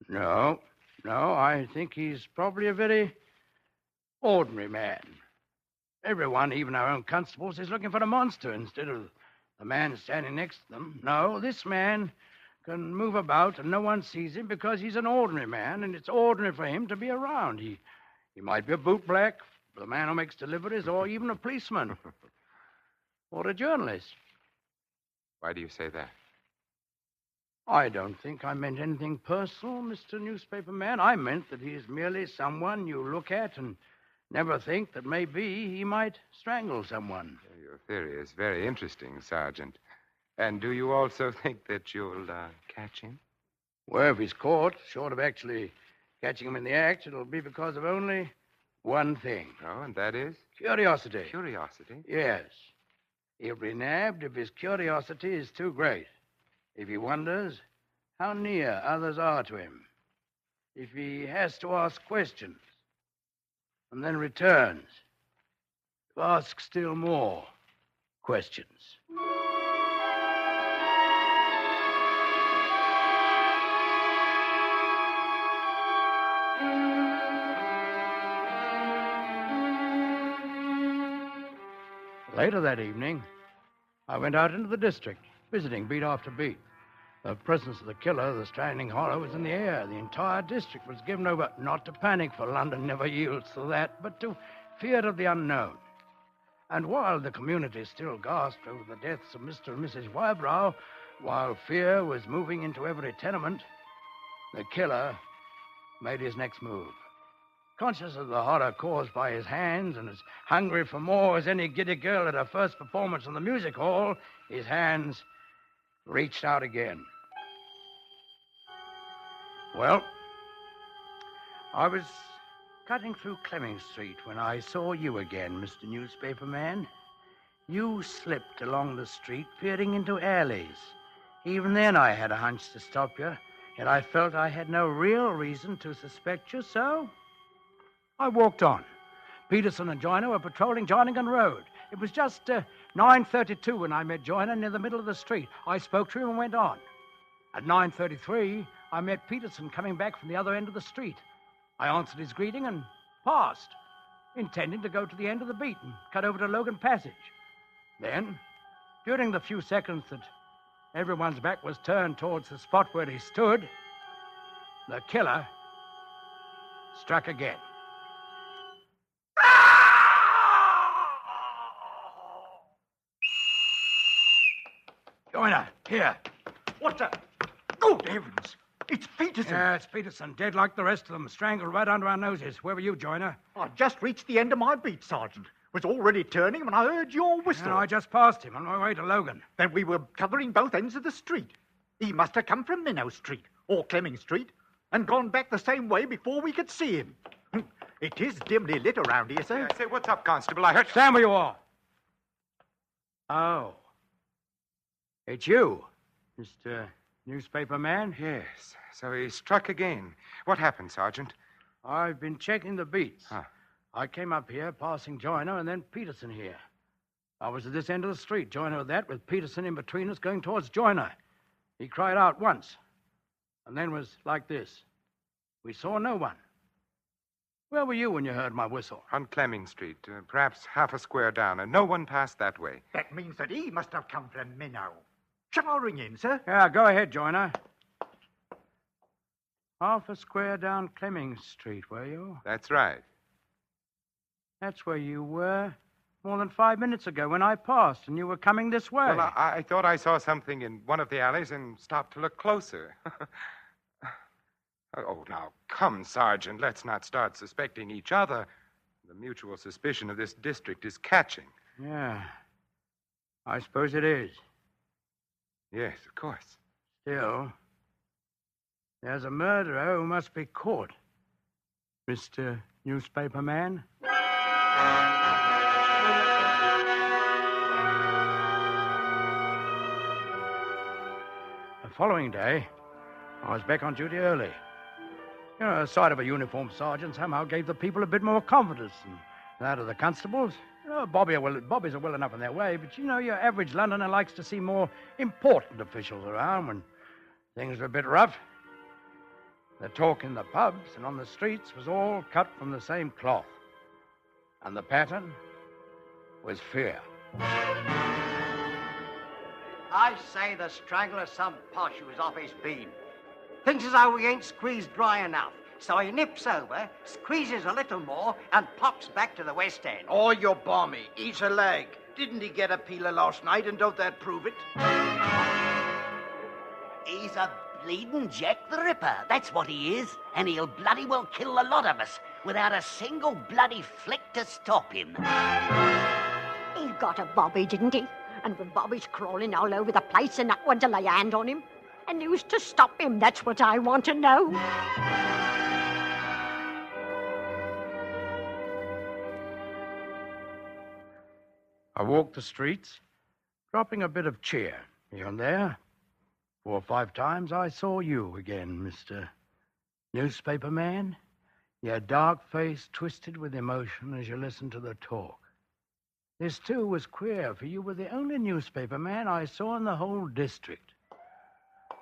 No, I think he's probably a very ordinary man. Everyone, even our own constables, is looking for a monster instead of the man standing next to them. No, this man can move about and no one sees him because he's an ordinary man, and it's ordinary for him to be around. He might be a bootblack, the man who makes deliveries, or even a policeman. Or a journalist. Why do you say that? I don't think I meant anything personal, Mr. Newspaper Man. I meant that he's merely someone you look at and never think that maybe he might strangle someone. Your theory is very interesting, Sergeant. And do you also think that you'll catch him? Well, if he's caught, short of actually catching him in the act, it'll be because of only one thing. Oh, and that is? Curiosity. Curiosity? Yes. He'll be nabbed if his curiosity is too great. If he wonders how near others are to him. If he has to ask questions and then returns to ask still more questions. Later that evening, I went out into the district, visiting beat after beat. The presence of the killer, the strangling horror, was in the air. The entire district was given over, not to panic, for London never yields to that, but to fear of the unknown. And while the community still gasped over the deaths of Mr. and Mrs. Wybrow, while fear was moving into every tenement, the killer made his next move. Conscious of the horror caused by his hands and as hungry for more as any giddy girl at her first performance in the music hall, his hands reached out again. Well, I was cutting through Clemming Street when I saw you again, Mr. Newspaper Man. You slipped along the street, peering into alleys. Even then I had a hunch to stop you, yet I felt I had no real reason to suspect you, so I walked on. Peterson and Joyner were patrolling Jarningham Road. It was just 9:32 when I met Joyner near the middle of the street. I spoke to him and went on. At 9:33, I met Peterson coming back from the other end of the street. I answered his greeting and passed, intending to go to the end of the beat and cut over to Logan Passage. Then, during the few seconds that everyone's back was turned towards the spot where he stood, the killer struck again. Joyner, here. What the? Good heavens! It's Peterson. Yeah, it's Peterson, dead like the rest of them, strangled right under our noses. Where were you, Joyner? I just reached the end of my beat, Sergeant. Was already turning when I heard your whistle. No, I just passed him on my way to Logan. Then we were covering both ends of the street. He must have come from Minnow Street, or Clemming Street, and gone back the same way before we could see him. It is dimly lit around here, sir. Say, what's up, Constable? I heard... Stand where you are. Oh. It's you, Mr. Newspaper Man? Yes. So he struck again. What happened, Sergeant? I've been checking the beats. Huh. I came up here, passing Joyner, and then Peterson here. I was at this end of the street, Joyner at that, with Peterson in between us going towards Joyner. He cried out once, and then was like this. We saw no one. Where were you when you heard my whistle? On Clemming Street, perhaps half a square down, and no one passed that way. That means that he must have come from Minnow. Showering in, sir. Yeah, go ahead, Joyner. Half a square down Clemming Street, were you? That's right. That's where you were more than 5 minutes ago when I passed and you were coming this way. Well, I thought I saw something in one of the alleys and stopped to look closer. Oh, now, come, Sergeant. Let's not start suspecting each other. The mutual suspicion of this district is catching. Yeah. I suppose it is. Yes, of course. Still, there's a murderer who must be caught. Mr. newspaper man. The following day, I was back on duty early. You know, the sight of a uniformed sergeant somehow gave the people a bit more confidence than that of the constables. You know, Bobbies are well enough in their way, but you know, your average Londoner likes to see more important officials around when things are a bit rough. The talk in the pubs and on the streets was all cut from the same cloth. And the pattern was fear. I say the strangler's some posh who's off his bean. Thinks as though we ain't squeezed dry enough. So he nips over, squeezes a little more, and pops back to the West End. Oh, you're balmy. He's a leg. Didn't he get a peeler last night, and don't that prove it? He's a bleeding Jack the Ripper. That's what he is. And he'll bloody well kill a lot of us without a single bloody flick to stop him. He got a bobby, didn't he? And with bobbies crawling all over the place and not one to lay a hand on him. And who's to stop him? That's what I want to know. I walked the streets, dropping a bit of cheer here and there. 4 or 5 times I saw you again, Mr. Newspaper Man. Your dark face twisted with emotion as you listened to the talk. This, too, was queer, for you were the only newspaper man I saw in the whole district.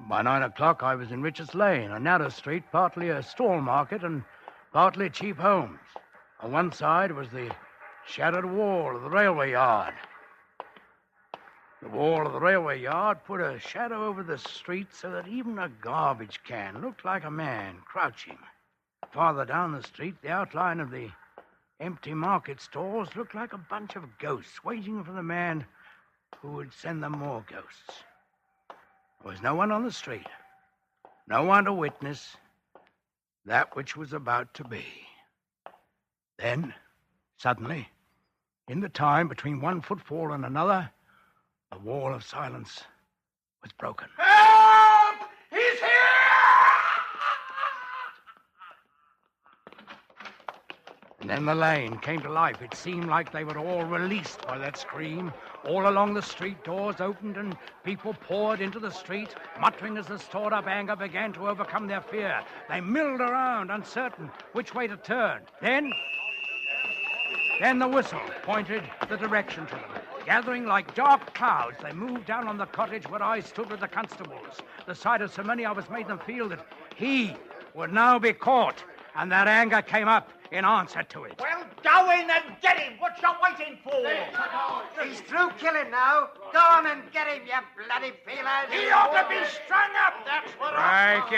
By 9 o'clock, I was in Richards Lane, a narrow street, partly a stall market and partly cheap homes. On one side was the shattered wall of the railway yard. The wall of the railway yard put a shadow over the street so that even a garbage can looked like a man crouching. Farther down the street, the outline of the empty market stalls looked like a bunch of ghosts waiting for the man who would send them more ghosts. There was no one on the street, no one to witness that which was about to be. Then, suddenly, in the time between one footfall and another, the wall of silence was broken. Help! He's here! And then the lane came to life. It seemed like they were all released by that scream. All along the street, doors opened and people poured into the street, muttering as the stored-up anger began to overcome their fear. They milled around, uncertain which way to turn. Then the whistle pointed the direction to them. Gathering like dark clouds, they moved down on the cottage where I stood with the constables. The sight of so many of us made them feel that he would now be caught, and that anger came up in answer to it. Well, go in and get him. What you waiting for? He's through killing now. Go on and get him, you bloody feelers. He ought to be strung up. That's what Break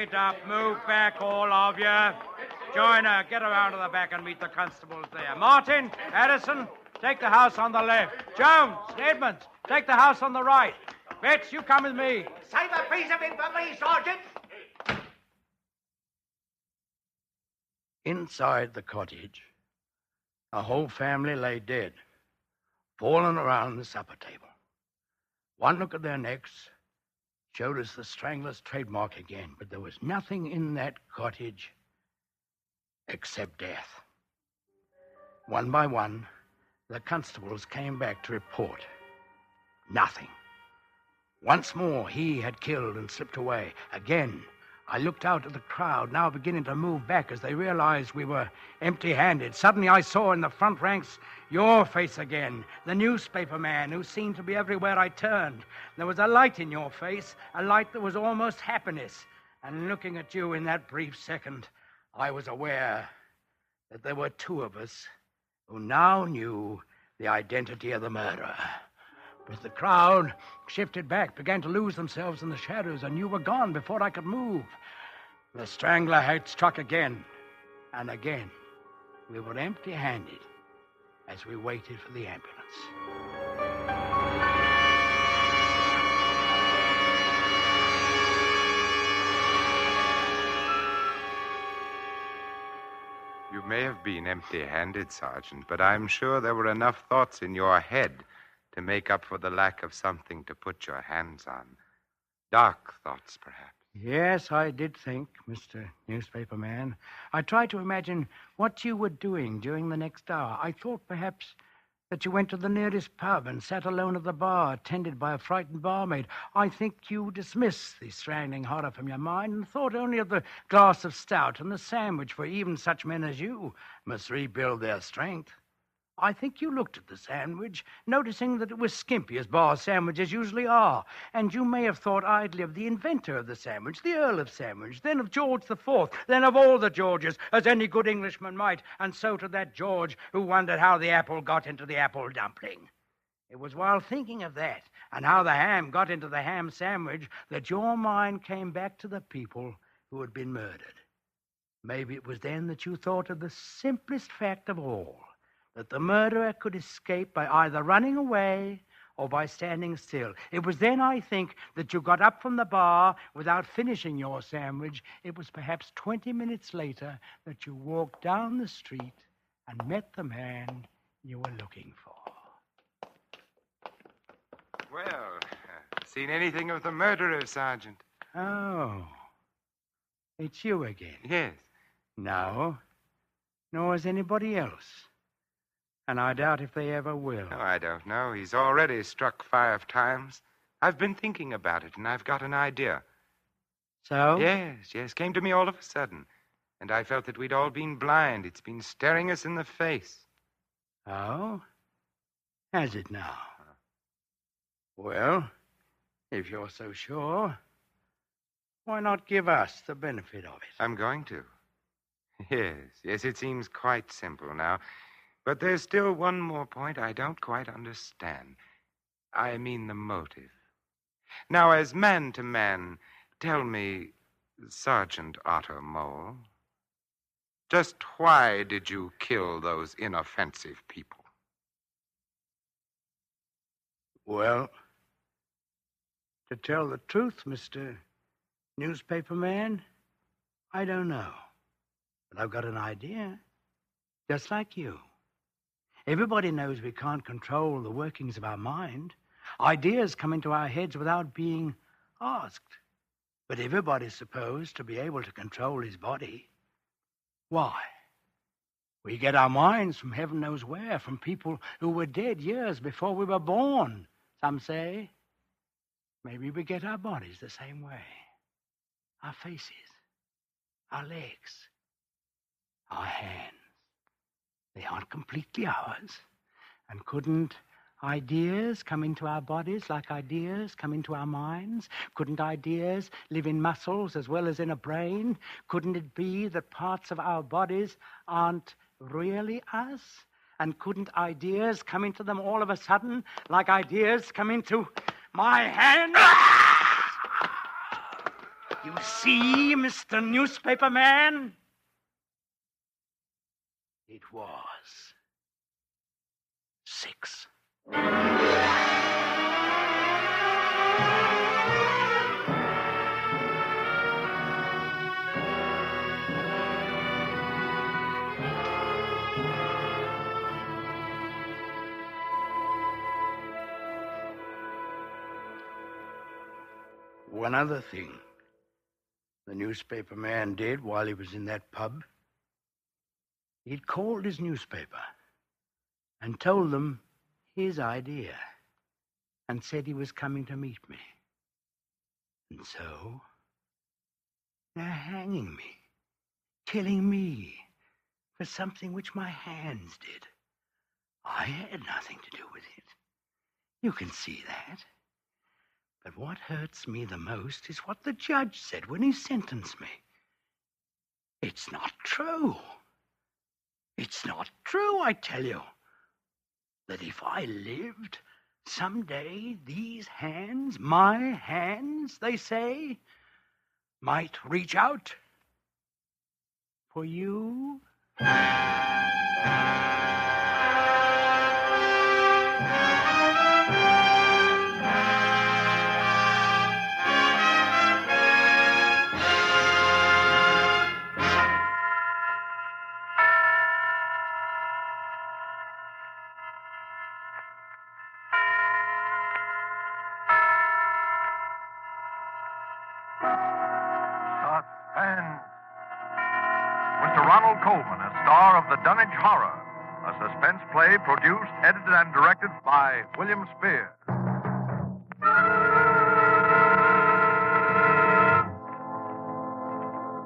it up. Move back, all of you. Joiner, get around to the back and meet the constables there. Martin, Addison, take the house on the left. Jones, Edmonds, take the house on the right. Betts, you come with me. Save a piece of it for me, Sergeant. Inside the cottage, a whole family lay dead, fallen around the supper table. One look at their necks showed us the strangler's trademark again, but there was nothing in that cottage except death. One by one, the constables came back to report. Nothing. Once more, he had killed and slipped away. Again, I looked out at the crowd, now beginning to move back as they realized we were empty-handed. Suddenly I saw in the front ranks your face again, the newspaper man who seemed to be everywhere I turned. There was a light in your face, a light that was almost happiness. And looking at you in that brief second, I was aware that there were 2 of us who now knew the identity of the murderer. But the crowd shifted back, began to lose themselves in the shadows, and you were gone before I could move. The strangler had struck again, and again. We were empty-handed as we waited for the ambulance. You may have been empty-handed, Sergeant, but I'm sure there were enough thoughts in your head to make up for the lack of something to put your hands on. Dark thoughts, perhaps. Yes, I did think, Mr. Newspaper Man. I tried to imagine what you were doing during the next hour. I thought perhaps that you went to the nearest pub and sat alone at the bar, attended by a frightened barmaid. I think you dismissed the strangling horror from your mind and thought only of the glass of stout and the sandwich, for even such men as you must rebuild their strength. I think you looked at the sandwich, noticing that it was skimpy, as bar sandwiches usually are, and you may have thought idly of the inventor of the sandwich, the Earl of Sandwich, then of George the Fourth, then of all the Georges, as any good Englishman might, and so to that George who wondered how the apple got into the apple dumpling. It was while thinking of that, and how the ham got into the ham sandwich, that your mind came back to the people who had been murdered. Maybe it was then that you thought of the simplest fact of all, that the murderer could escape by either running away or by standing still. It was then, I think, that you got up from the bar without finishing your sandwich. It was perhaps 20 minutes later that you walked down the street and met the man you were looking for. Well, seen anything of the murderer, Sergeant? Oh, it's you again. Yes. No, nor is anybody else. And I doubt if they ever will. Oh, I don't know. He's already struck 5 times. I've been thinking about it, and I've got an idea. So? Yes. Came to me all of a sudden. And I felt that we'd all been blind. It's been staring us in the face. Oh? Has it now? Well, if you're so sure, why not give us the benefit of it? I'm going to. Yes, it seems quite simple now. But there's still one more point I don't quite understand. I mean the motive. Now, as man to man, tell me, Sergeant Otto Mole, just why did you kill those inoffensive people? Well, to tell the truth, Mr. Newspaper Man, I don't know. But I've got an idea, just like you. Everybody knows we can't control the workings of our mind. Ideas come into our heads without being asked. But everybody's supposed to be able to control his body. Why? We get our minds from heaven knows where, from people who were dead years before we were born, some say. Maybe we get our bodies the same way. Our faces, our legs, our hands. They aren't completely ours. And couldn't ideas come into our bodies like ideas come into our minds? Couldn't ideas live in muscles as well as in a brain? Couldn't it be that parts of our bodies aren't really us? And couldn't ideas come into them all of a sudden like ideas come into my hand? You see, Mr. Newspaper Man? It was 6. One other thing the newspaper man did while he was in that pub. He'd called his newspaper and told them his idea and said he was coming to meet me. And so they're hanging me, killing me for something which my hands did. I had nothing to do with it. You can see that. But what hurts me the most is what the judge said when he sentenced me. It's not true. It's not true, I tell you, that if I lived, someday these hands, my hands, they say, might reach out for you. Coleman, a star of the Dunwich Horror, a suspense play produced, edited, and directed by William Spear.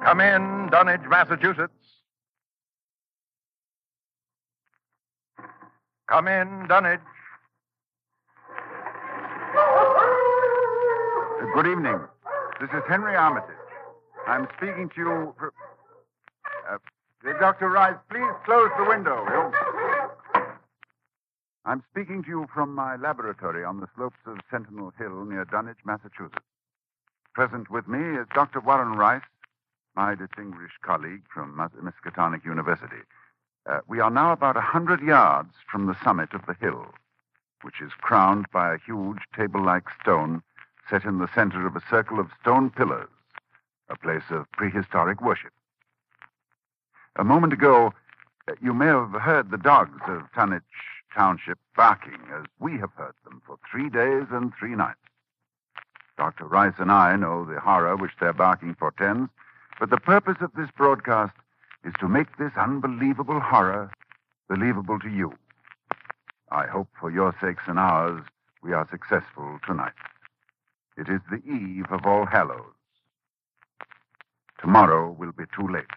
Come in, Dunwich, Massachusetts. Come in, Dunwich. Good evening. This is Henry Armitage. I'm speaking to you. Dr. Rice, please close the window. I'm speaking to you from my laboratory on the slopes of Sentinel Hill near Dunwich, Massachusetts. Present with me is Dr. Warren Rice, my distinguished colleague from Miskatonic University. We are now about 100 yards from the summit of the hill, which is crowned by a huge table-like stone set in the center of a circle of stone pillars, a place of prehistoric worship. A moment ago, you may have heard the dogs of Dunwich Township barking as we have heard them for 3 days and 3 nights. Dr. Rice and I know the horror which their barking portends, but the purpose of this broadcast is to make this unbelievable horror believable to you. I hope for your sakes and ours we are successful tonight. It is the eve of All Hallows. Tomorrow will be too late.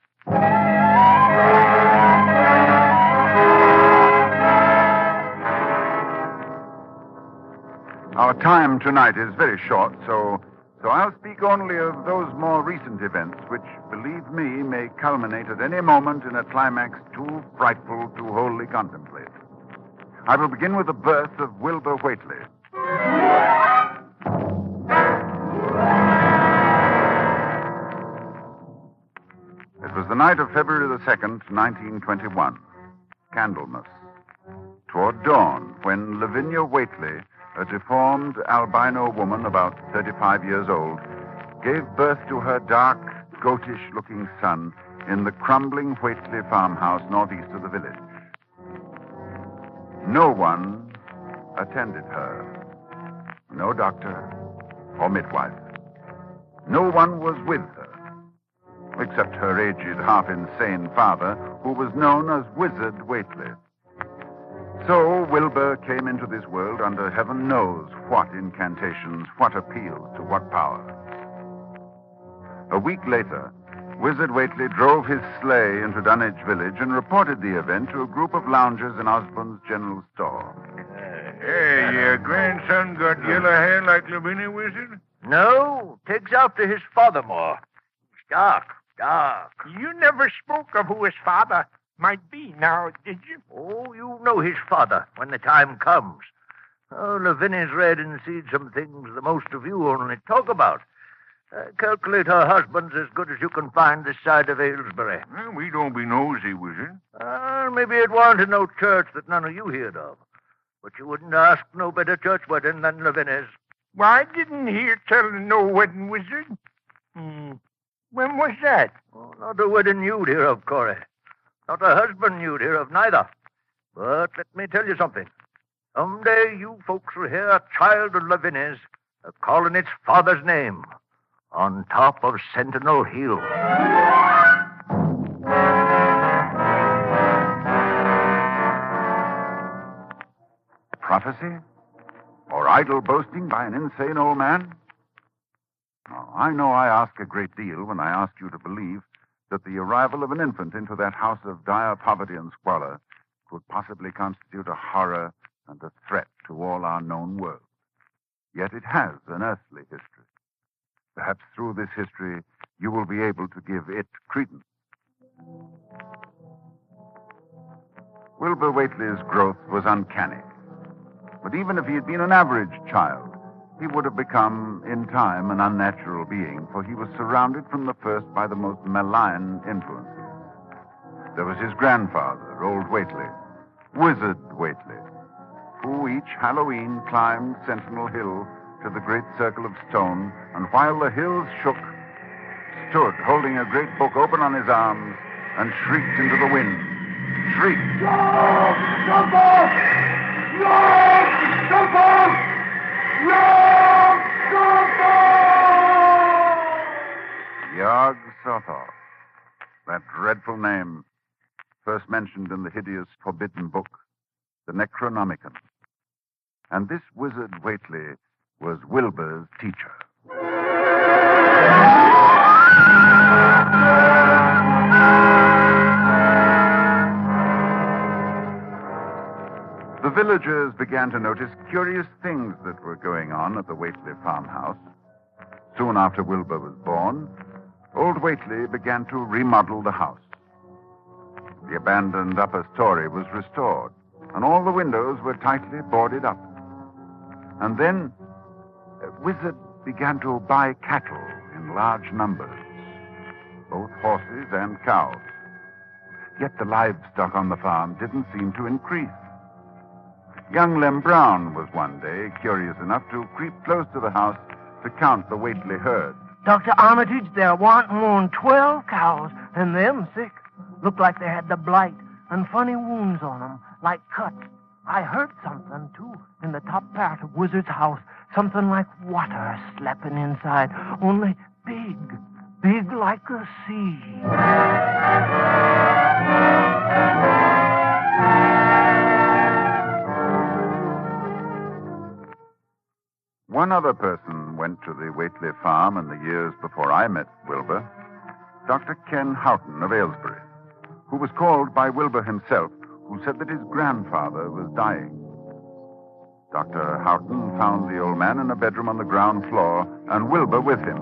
Our time tonight is very short, so I'll speak only of those more recent events which, believe me, may culminate at any moment in a climax too frightful to wholly contemplate. I will begin with the birth of Wilbur Whately. It was the night of February the 2nd, 1921, Candlemas. Toward dawn, when Lavinia Whately, a deformed albino woman about 35 years old, gave birth to her dark, goatish-looking son in the crumbling Whately farmhouse northeast of the village. No one attended her. No doctor or midwife. No one was with her, except her aged, half-insane father, who was known as Wizard Whately. So Wilbur came into this world under heaven knows what incantations, what appeals to what power. A week later, Wizard Whately drove his sleigh into Dunwich village and reported the event to a group of loungers in Osborne's general store. Hey, your grandson got yellow hair like Lavinia, Wizard? No, takes after his father more. He's dark. You never spoke of who his father might be now, did you? Oh, you know his father when the time comes. Oh, Lavinia's read and seen some things the most of you only talk about. Calculate her husband's as good as you can find this side of Aylesbury. Well, we don't be nosy, Wizard. Maybe it wanted no church that none of you heard of. But you wouldn't ask no better church wedding than Lavinia's. Why, I didn't hear tell of no wedding, Wizard. When was that? Oh, not a wedding you'd hear of, Corey. Not a husband you'd hear of, neither. But let me tell you something. Someday you folks will hear a child of Lavinia's calling its father's name on top of Sentinel Hill. Prophecy? Or idle boasting by an insane old man? Oh, I know I ask a great deal when I ask you to believe that the arrival of an infant into that house of dire poverty and squalor could possibly constitute a horror and a threat to all our known world. Yet it has an earthly history. Perhaps through this history, you will be able to give it credence. Wilbur Whately's growth was uncanny. But even if he had been an average child, he would have become, in time, an unnatural being, for he was surrounded from the first by the most malign influences. There was his grandfather, old Whately, Wizard Whately, who each Halloween climbed Sentinel Hill to the great circle of stone, and while the hills shook, stood holding a great book open on his arms and shrieked into the wind. Shrieked. No! Jump off! No! Jump off! No! Jump off! Yog Sothoth. That dreadful name. first mentioned in the hideous forbidden book, the Necronomicon. And this wizard Whately was Wilbur's teacher. The villagers began to notice curious things that were going on at the Whately farmhouse. Soon after Wilbur was born, old Whately began to remodel the house. The abandoned upper story was restored, and all the windows were tightly boarded up. And then, a wizard began to buy cattle in large numbers, both horses and cows. Yet the livestock on the farm didn't seem to increase. Young Lem Brown was one day curious enough to creep close to the house to count the Whately herd. Dr. Armitage, there warn't more'n 12 cows, and them sick. Looked like they had the blight and funny wounds on 'em, like cuts. I heard something, too, in the top part of Wizard's house. Something like water slapping inside, only big like a sea. One other person went to the Whately farm in the years before I met Wilbur, Dr. Ken Houghton of Aylesbury, who was called by Wilbur himself, who said that his grandfather was dying. Dr. Houghton found the old man in a bedroom on the ground floor, and Wilbur with him.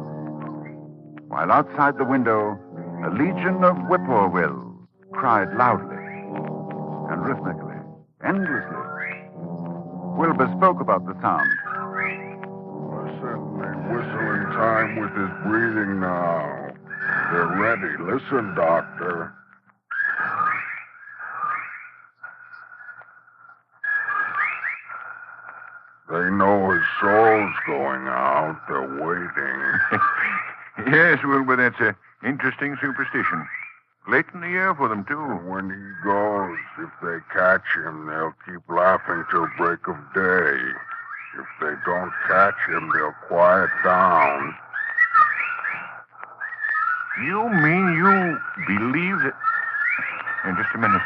While outside the window, a legion of whippoorwills cried loudly and rhythmically, endlessly. Wilbur spoke about the sound. Listen, they whistle in time with his breathing now. They're ready. Listen, Doctor. They know his soul's going out. They're waiting. Yes, Wilbur, that's an interesting superstition. Late in the year for them, too. When he goes, if they catch him, they'll keep laughing till break of day. If they don't catch him, they'll quiet down. You mean you believe that... just a minute.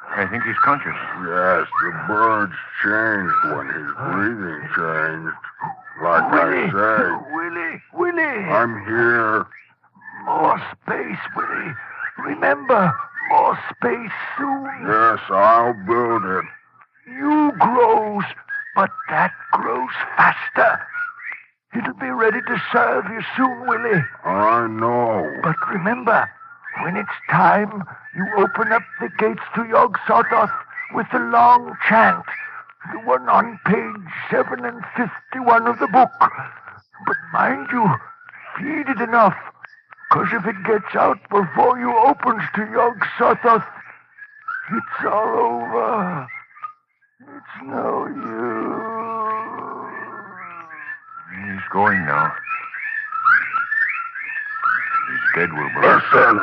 I think he's conscious. Yes, the birds changed when his breathing changed. Like Willie, I say. Willie. I'm here. More space, Willie. Remember, more space soon. Yes, I'll build it. You grows, but that grows faster. It'll be ready to serve you soon, Willie. I know. But remember, when it's time, you open up the gates to Yog-Sothoth with the long chant, the one on page 751 of the book. But mind you, feed it enough, 'cause if it gets out before you opens to Yog-Sothoth, it's all over. It's no use. He's going now. He's dead, Wilbur. Listen.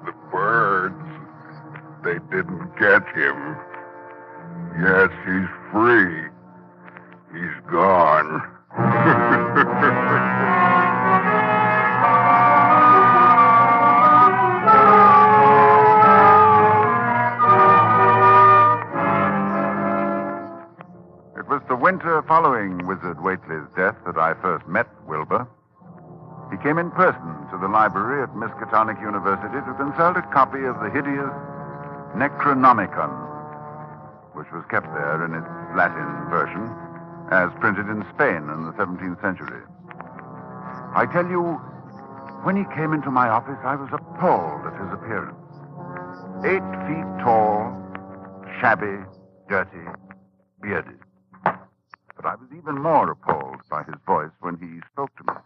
The birds, they didn't get him. Yes, he's free. He's gone. It was the winter following Wizard Whately's death that I first met Wilbur. He came in person to the library at Miskatonic University to consult a copy of the hideous Necronomicon, which was kept there in its Latin version, as printed in Spain in the 17th century. I tell you, when he came into my office, I was appalled at his appearance. 8 feet tall, shabby, dirty, bearded. But I was even more appalled by his voice when he spoke to me.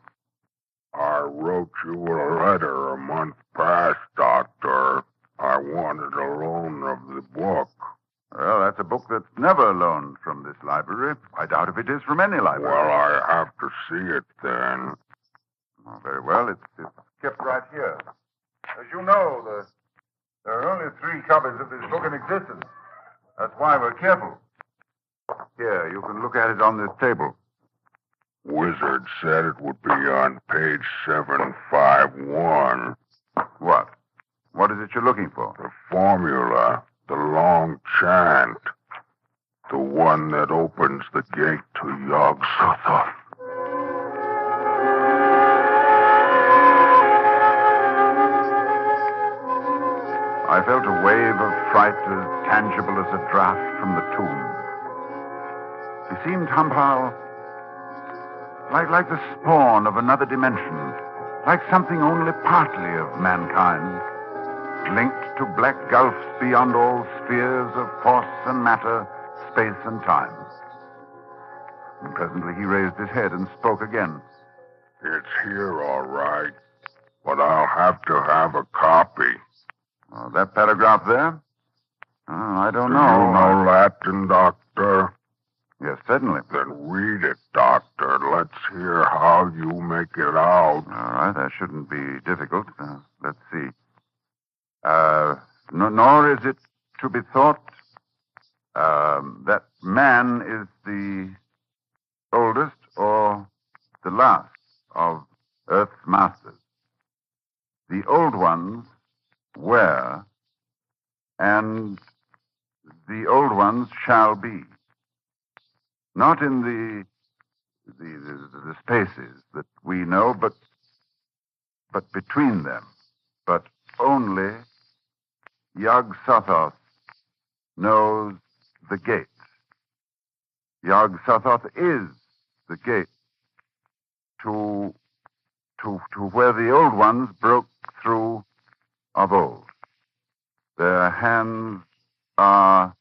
I wrote you a letter a month past, Doctor. I wanted a loan of the book. Well, that's a book that's never loaned from this library. I doubt if it is from any library. Well, I have to see it then. Oh, very well. It's kept right here. As you know, there are only 3 copies of this book in existence. That's why we're careful. Here, you can look at it on this table. Wizard said it would be on page 751. What? What is it you're looking for? The formula, the long chant, the one that opens the gate to Yog-Sothoth. I felt a wave of fright as tangible as a draft from the tomb. He seemed somehow like the spawn of another dimension, like something only partly of mankind, linked to black gulfs beyond all spheres of force and matter, space and time. And presently he raised his head and spoke again. It's here, all right, but I'll have to have a copy. That paragraph there? I don't know. Do you know Latin, Doctor? Yes, certainly. Then read it, Doctor. Let's hear how you make it out. All right, that shouldn't be difficult. Let's see. Nor is it to be thought that man is the oldest or the last of Earth's masters. The old ones were, and the old ones shall be. Not in the spaces that we know, but between them. But only Yog-Sothoth knows the gate. Yog-Sothoth is the gate to where the old ones broke through of old. Their hands are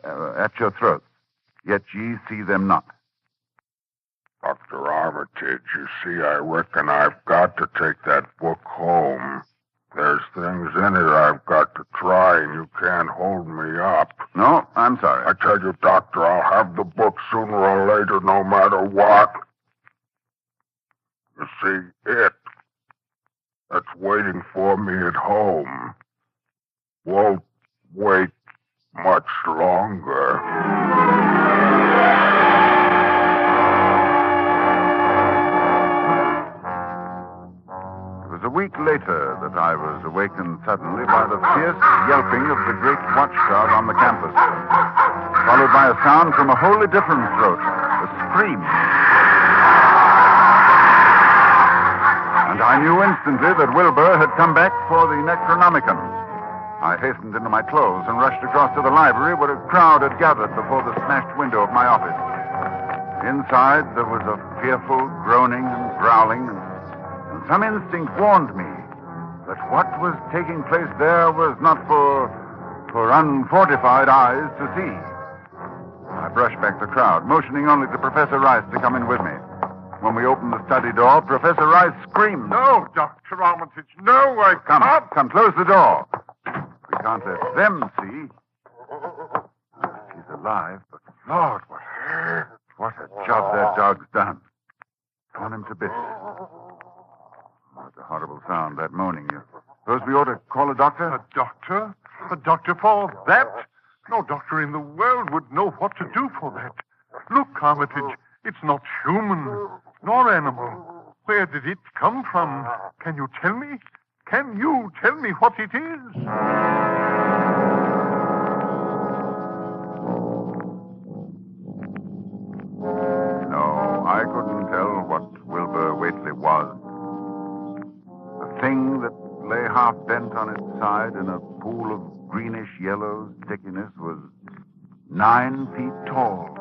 at your throats, yet ye see them not. Dr. Armitage, you see, I reckon I've got to take that book home. There's things in it I've got to try, and you can't hold me up. No, I'm sorry. I tell you, Doctor, I'll have the book sooner or later, no matter what. You see, that's waiting for me at home won't wait much longer. It was a week later that I was awakened suddenly by the fierce yelping of the great watchdog on the campus, followed by a sound from a wholly different throat, a scream. And I knew instantly that Wilbur had come back for the Necronomicon. I hastened into my clothes and rushed across to the library where a crowd had gathered before the smashed window of my office. Inside, there was a fearful groaning and growling, and some instinct warned me that what was taking place there was not for unfortified eyes to see. I brushed back the crowd, motioning only to Professor Rice to come in with me. When we opened the study door, Professor Rice screamed. No, Dr. Armitage, no, I can't. Come, close the door. We can't let them see. She's alive, but Lord, what a job that dog's done. Torn him to bits. That's a horrible sound, that moaning. You suppose we ought to call a doctor? A doctor? A doctor for that? No doctor in the world would know what to do for that. Look, Armitage, it's not human, nor animal. Where did it come from? Can you tell me? Can you tell me what it is? No, I couldn't tell what Wilbur Whately was. The thing that lay half bent on its side in a pool of greenish-yellow stickiness was 9 feet tall.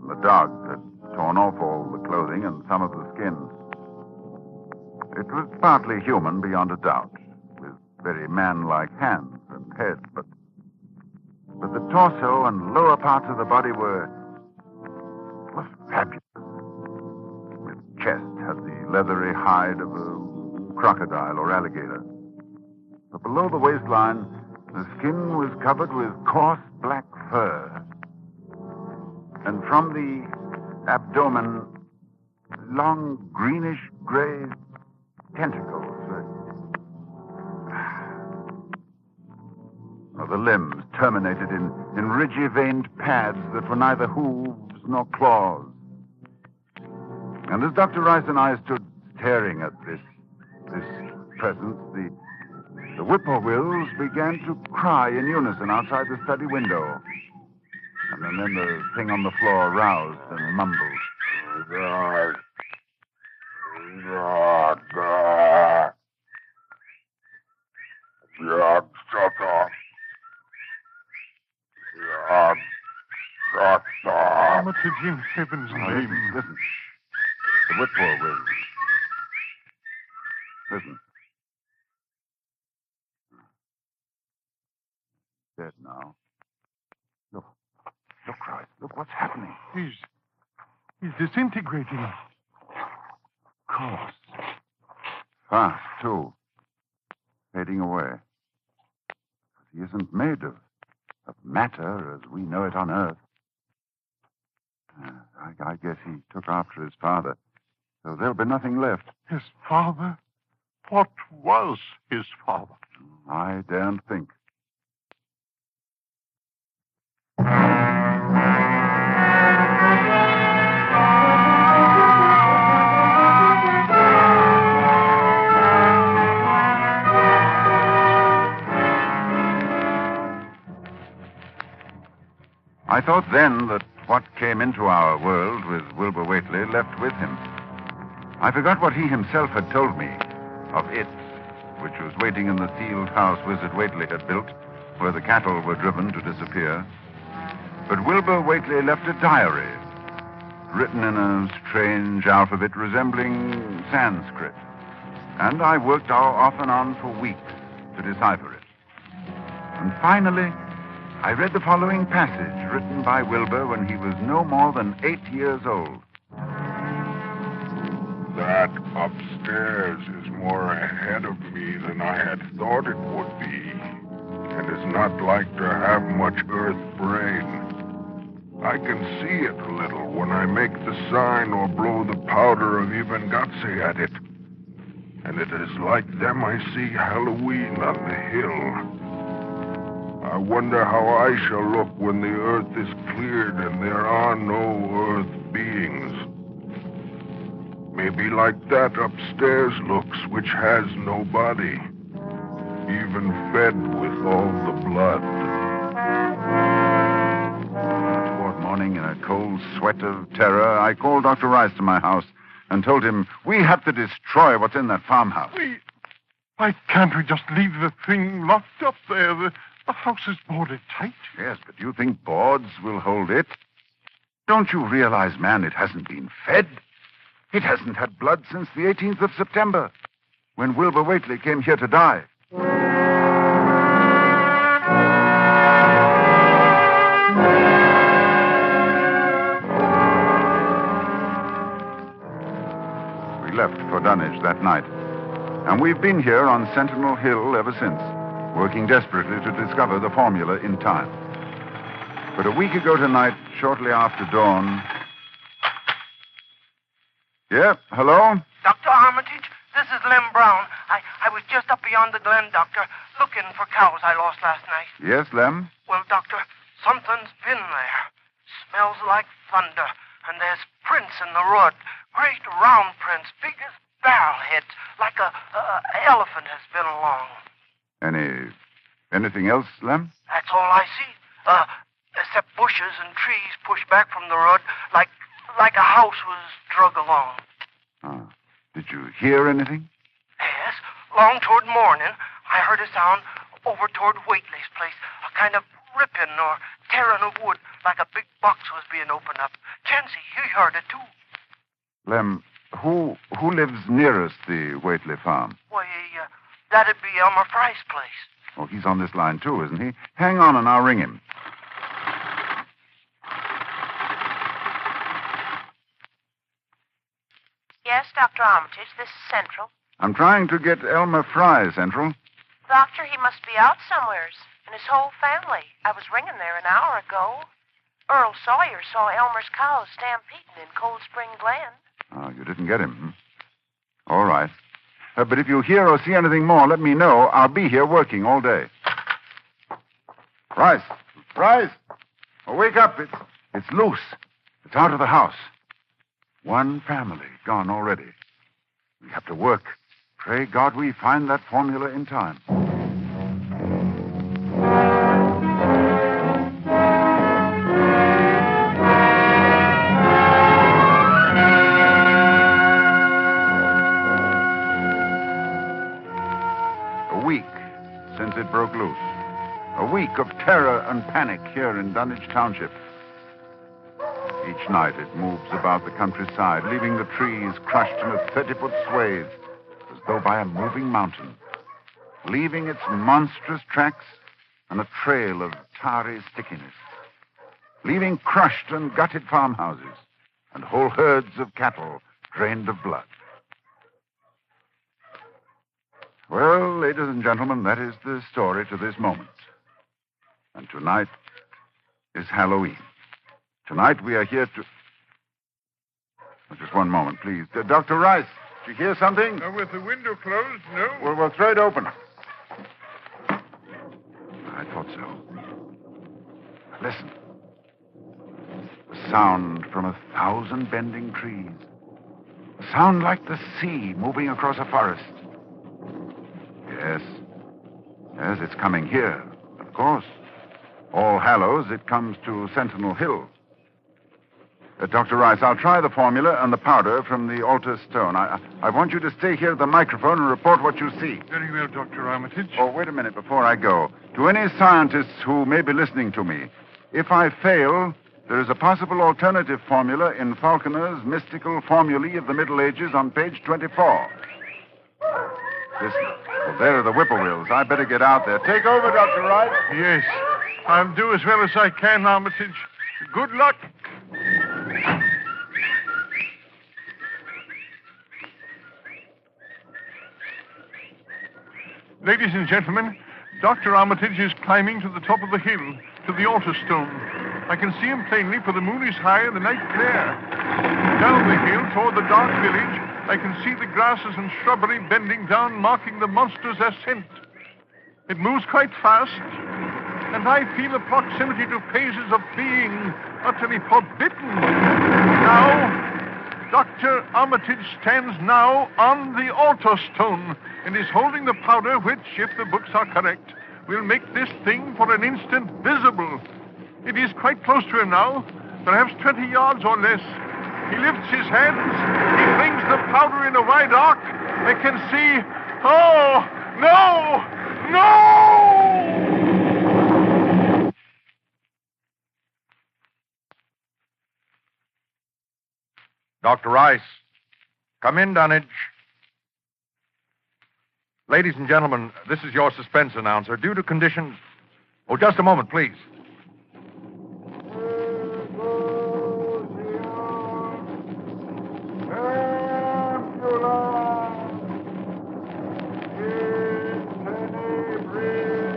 The dog had torn off all the clothing and some of the skin. It was partly human, beyond a doubt, with very man-like hands and head, but the torso and lower parts of the body were fabulous. Its chest had the leathery hide of a crocodile or alligator. But below the waistline, the skin was covered with coarse black fur. And from the abdomen, long greenish-gray tentacles. or the limbs terminated in ridgy-veined pads that were neither hooves nor claws. And as Dr. Rice and I stood staring at this presence, the whippoorwills began to cry in unison outside the study window. And then the thing on the floor roused and mumbled. God. God. God. God, sucker. God, sucker. Armitage, in heaven's name. Listen. The whippoorwills. Listen. Dead now. Look, Christ. Look what's happening. He's disintegrating. Course. Fast, too. Fading away. He isn't made of matter as we know it on Earth. I guess he took after his father. So there'll be nothing left. His father? What was his father? I daren't think. I thought then that what came into our world with Wilbur Whately left with him. I forgot what he himself had told me of it, which was waiting in the sealed house Wizard Whately had built, where the cattle were driven to disappear. But Wilbur Whately left a diary, written in a strange alphabet resembling Sanskrit. And I worked off and on for weeks to decipher it. And finally, I read the following passage written by Wilbur when he was no more than 8 years old. That upstairs is more ahead of me than I had thought it would be, and is not like to have much earth brain. I can see it a little when I make the sign or blow the powder of Ivangatse at it. And it is like them I see Halloween on the hill. I wonder how I shall look when the earth is cleared and there are no earth beings. Maybe like that upstairs looks, which has no body, even fed with all the blood. Toward morning, in a cold sweat of terror, I called Dr. Rice to my house and told him we had to destroy what's in that farmhouse. Why can't we just leave the thing locked up there? The house is boarded tight. Yes, but you think boards will hold it? Don't you realize, man, it hasn't been fed? It hasn't had blood since the 18th of September, when Wilbur Whately came here to die. We left for Dunwich that night, and we've been here on Sentinel Hill ever since, working desperately to discover the formula in time. But a week ago tonight, shortly after dawn... Yeah, hello? Dr. Armitage, this is Lem Brown. I was just up beyond the glen, Doctor, looking for cows I lost last night. Yes, Lem? Well, Doctor, something's been there. Smells like thunder, and there's prints in the road. Great round prints, big as barrel heads, like a elephant has been along. Anything else, Lem? That's all I see. Except bushes and trees pushed back from the road like a house was drug along. Oh. Did you hear anything? Yes. Long toward morning, I heard a sound over toward Whately's place. A kind of ripping or tearing of wood, like a big box was being opened up. Chancey, you heard it too. Lem, who lives nearest the Whately farm? Why, that'd be Elmer Price's place. Oh, he's on this line too, isn't he? Hang on and I'll ring him. Yes, Dr. Armitage, this is Central. I'm trying to get Elmer Fry, Central. Doctor, he must be out somewheres, and his whole family. I was ringing there an hour ago. Earl Sawyer saw Elmer's cows stampeding in Cold Spring Glen. Oh, you didn't get him, hmm? All right. But if you hear or see anything more, let me know. I'll be here working all day. Price! Price! Oh, wake up. It's loose. It's out of the house. One family gone already. We have to work. Pray God we find that formula in time. A week since it broke loose. A week of terror and panic here in Dunwich Township. Each night it moves about the countryside, leaving the trees crushed in a 30-foot swathe, as though by a moving mountain, leaving its monstrous tracks and a trail of tarry stickiness, leaving crushed and gutted farmhouses and whole herds of cattle drained of blood. Well, ladies and gentlemen, that is the story to this moment. And tonight is Halloween. Tonight we are here to... Oh, just one moment, please. Dr. Rice, did you hear something? With the window closed, no. Well, we'll throw it open. I thought so. Listen. A sound from 1,000 bending trees. A sound like the sea moving across a forest. Yes. Yes, it's coming here, of course. All Hallows, it comes to Sentinel Hill. Dr. Rice, I'll try the formula and the powder from the altar stone. I want you to stay here at the microphone and report what you see. Very well, Dr. Armitage. Oh, wait a minute before I go. To any scientists who may be listening to me, if I fail, there is a possible alternative formula in Falconer's mystical formulae of the Middle Ages on page 24. Listen. Well, there are the whippoorwills. I better get out there. Take over, Dr. Rice. Yes. I'll do as well as I can, Armitage. Good luck. Ladies and gentlemen, Dr. Armitage is climbing to the top of the hill, to the altar stone. I can see him plainly, for the moon is high and the night clear. Down the hill, toward the dark village, I can see the grasses and shrubbery bending down, marking the monster's ascent. It moves quite fast, and I feel a proximity to phases of being utterly forbidden. Now, Dr. Armitage stands now on the altar stone and is holding the powder which, if the books are correct, will make this thing for an instant visible. It is quite close to him now, perhaps 20 yards or less. He lifts his hands. He flings the powder in a wide arc. I can see... Oh, no! No! Dr. Rice, come in, Dunwich. Ladies and gentlemen, this is your suspense announcer. Due to conditions... Oh, just a moment, please.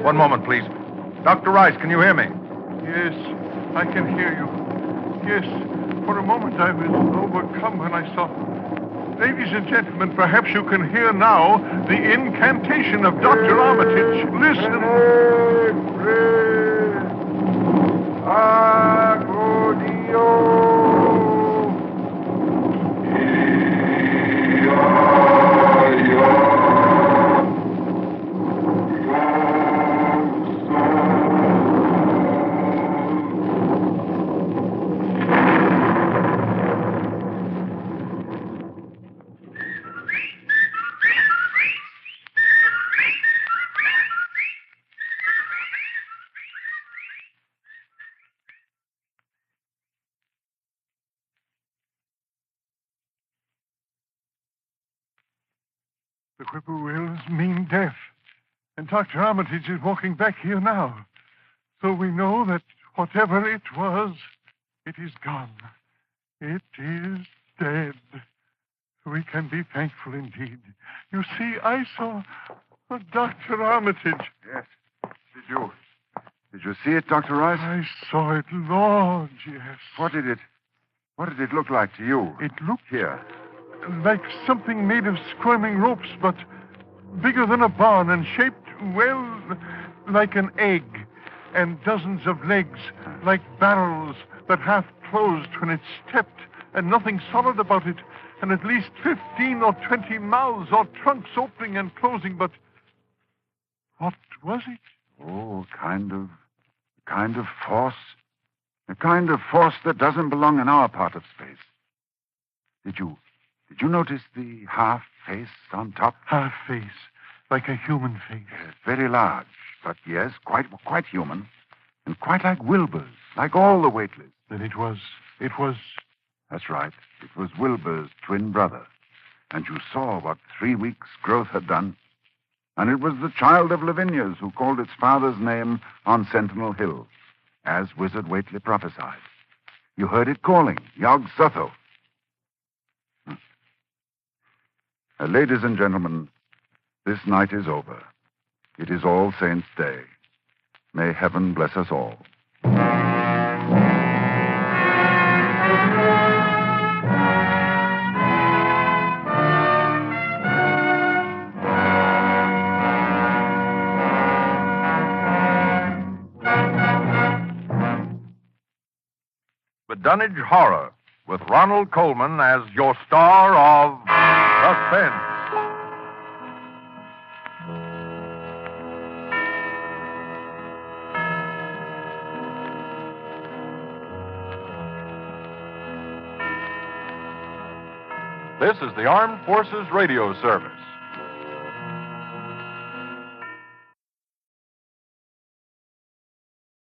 One moment, please. Dr. Rice, can you hear me? Yes, I can hear you. Yes, for a moment I was overcome when I saw... Ladies and gentlemen, perhaps you can hear now the incantation of Dr. Armitage. Listen. The whippoorwills mean death. And Dr. Armitage is walking back here now. So we know that whatever it was, it is gone. It is dead. We can be thankful indeed. You see, I saw Dr. Armitage. Yes. Did you see it, Dr. Rice? I saw it, Lord, yes. What did it look like to you? It looked here. Like something made of squirming ropes, but bigger than a barn and shaped, well, like an egg. and dozens of legs, like barrels that half closed when it stepped, and nothing solid about it, and at least 15 or 20 mouths or trunks opening and closing, but what was it? Oh, kind of force. A kind of force that doesn't belong in our part of space. Did you notice the half face on top? Half face, like a human face. Yes, very large, but yes, quite human. And quite like Wilbur's, like all the weightless. Then it was... That's right. It was Wilbur's twin brother. And you saw what 3 weeks' growth had done. And it was the child of Lavinia's who called its father's name on Sentinel Hill, as Wizard Whately prophesied. You heard it calling, Yog Sotho. Ladies and gentlemen, this night is over. It is All Saints' Day. May heaven bless us all. The Dunwich Horror, with Ronald Colman as your star of Suspense. This is the Armed Forces Radio Service.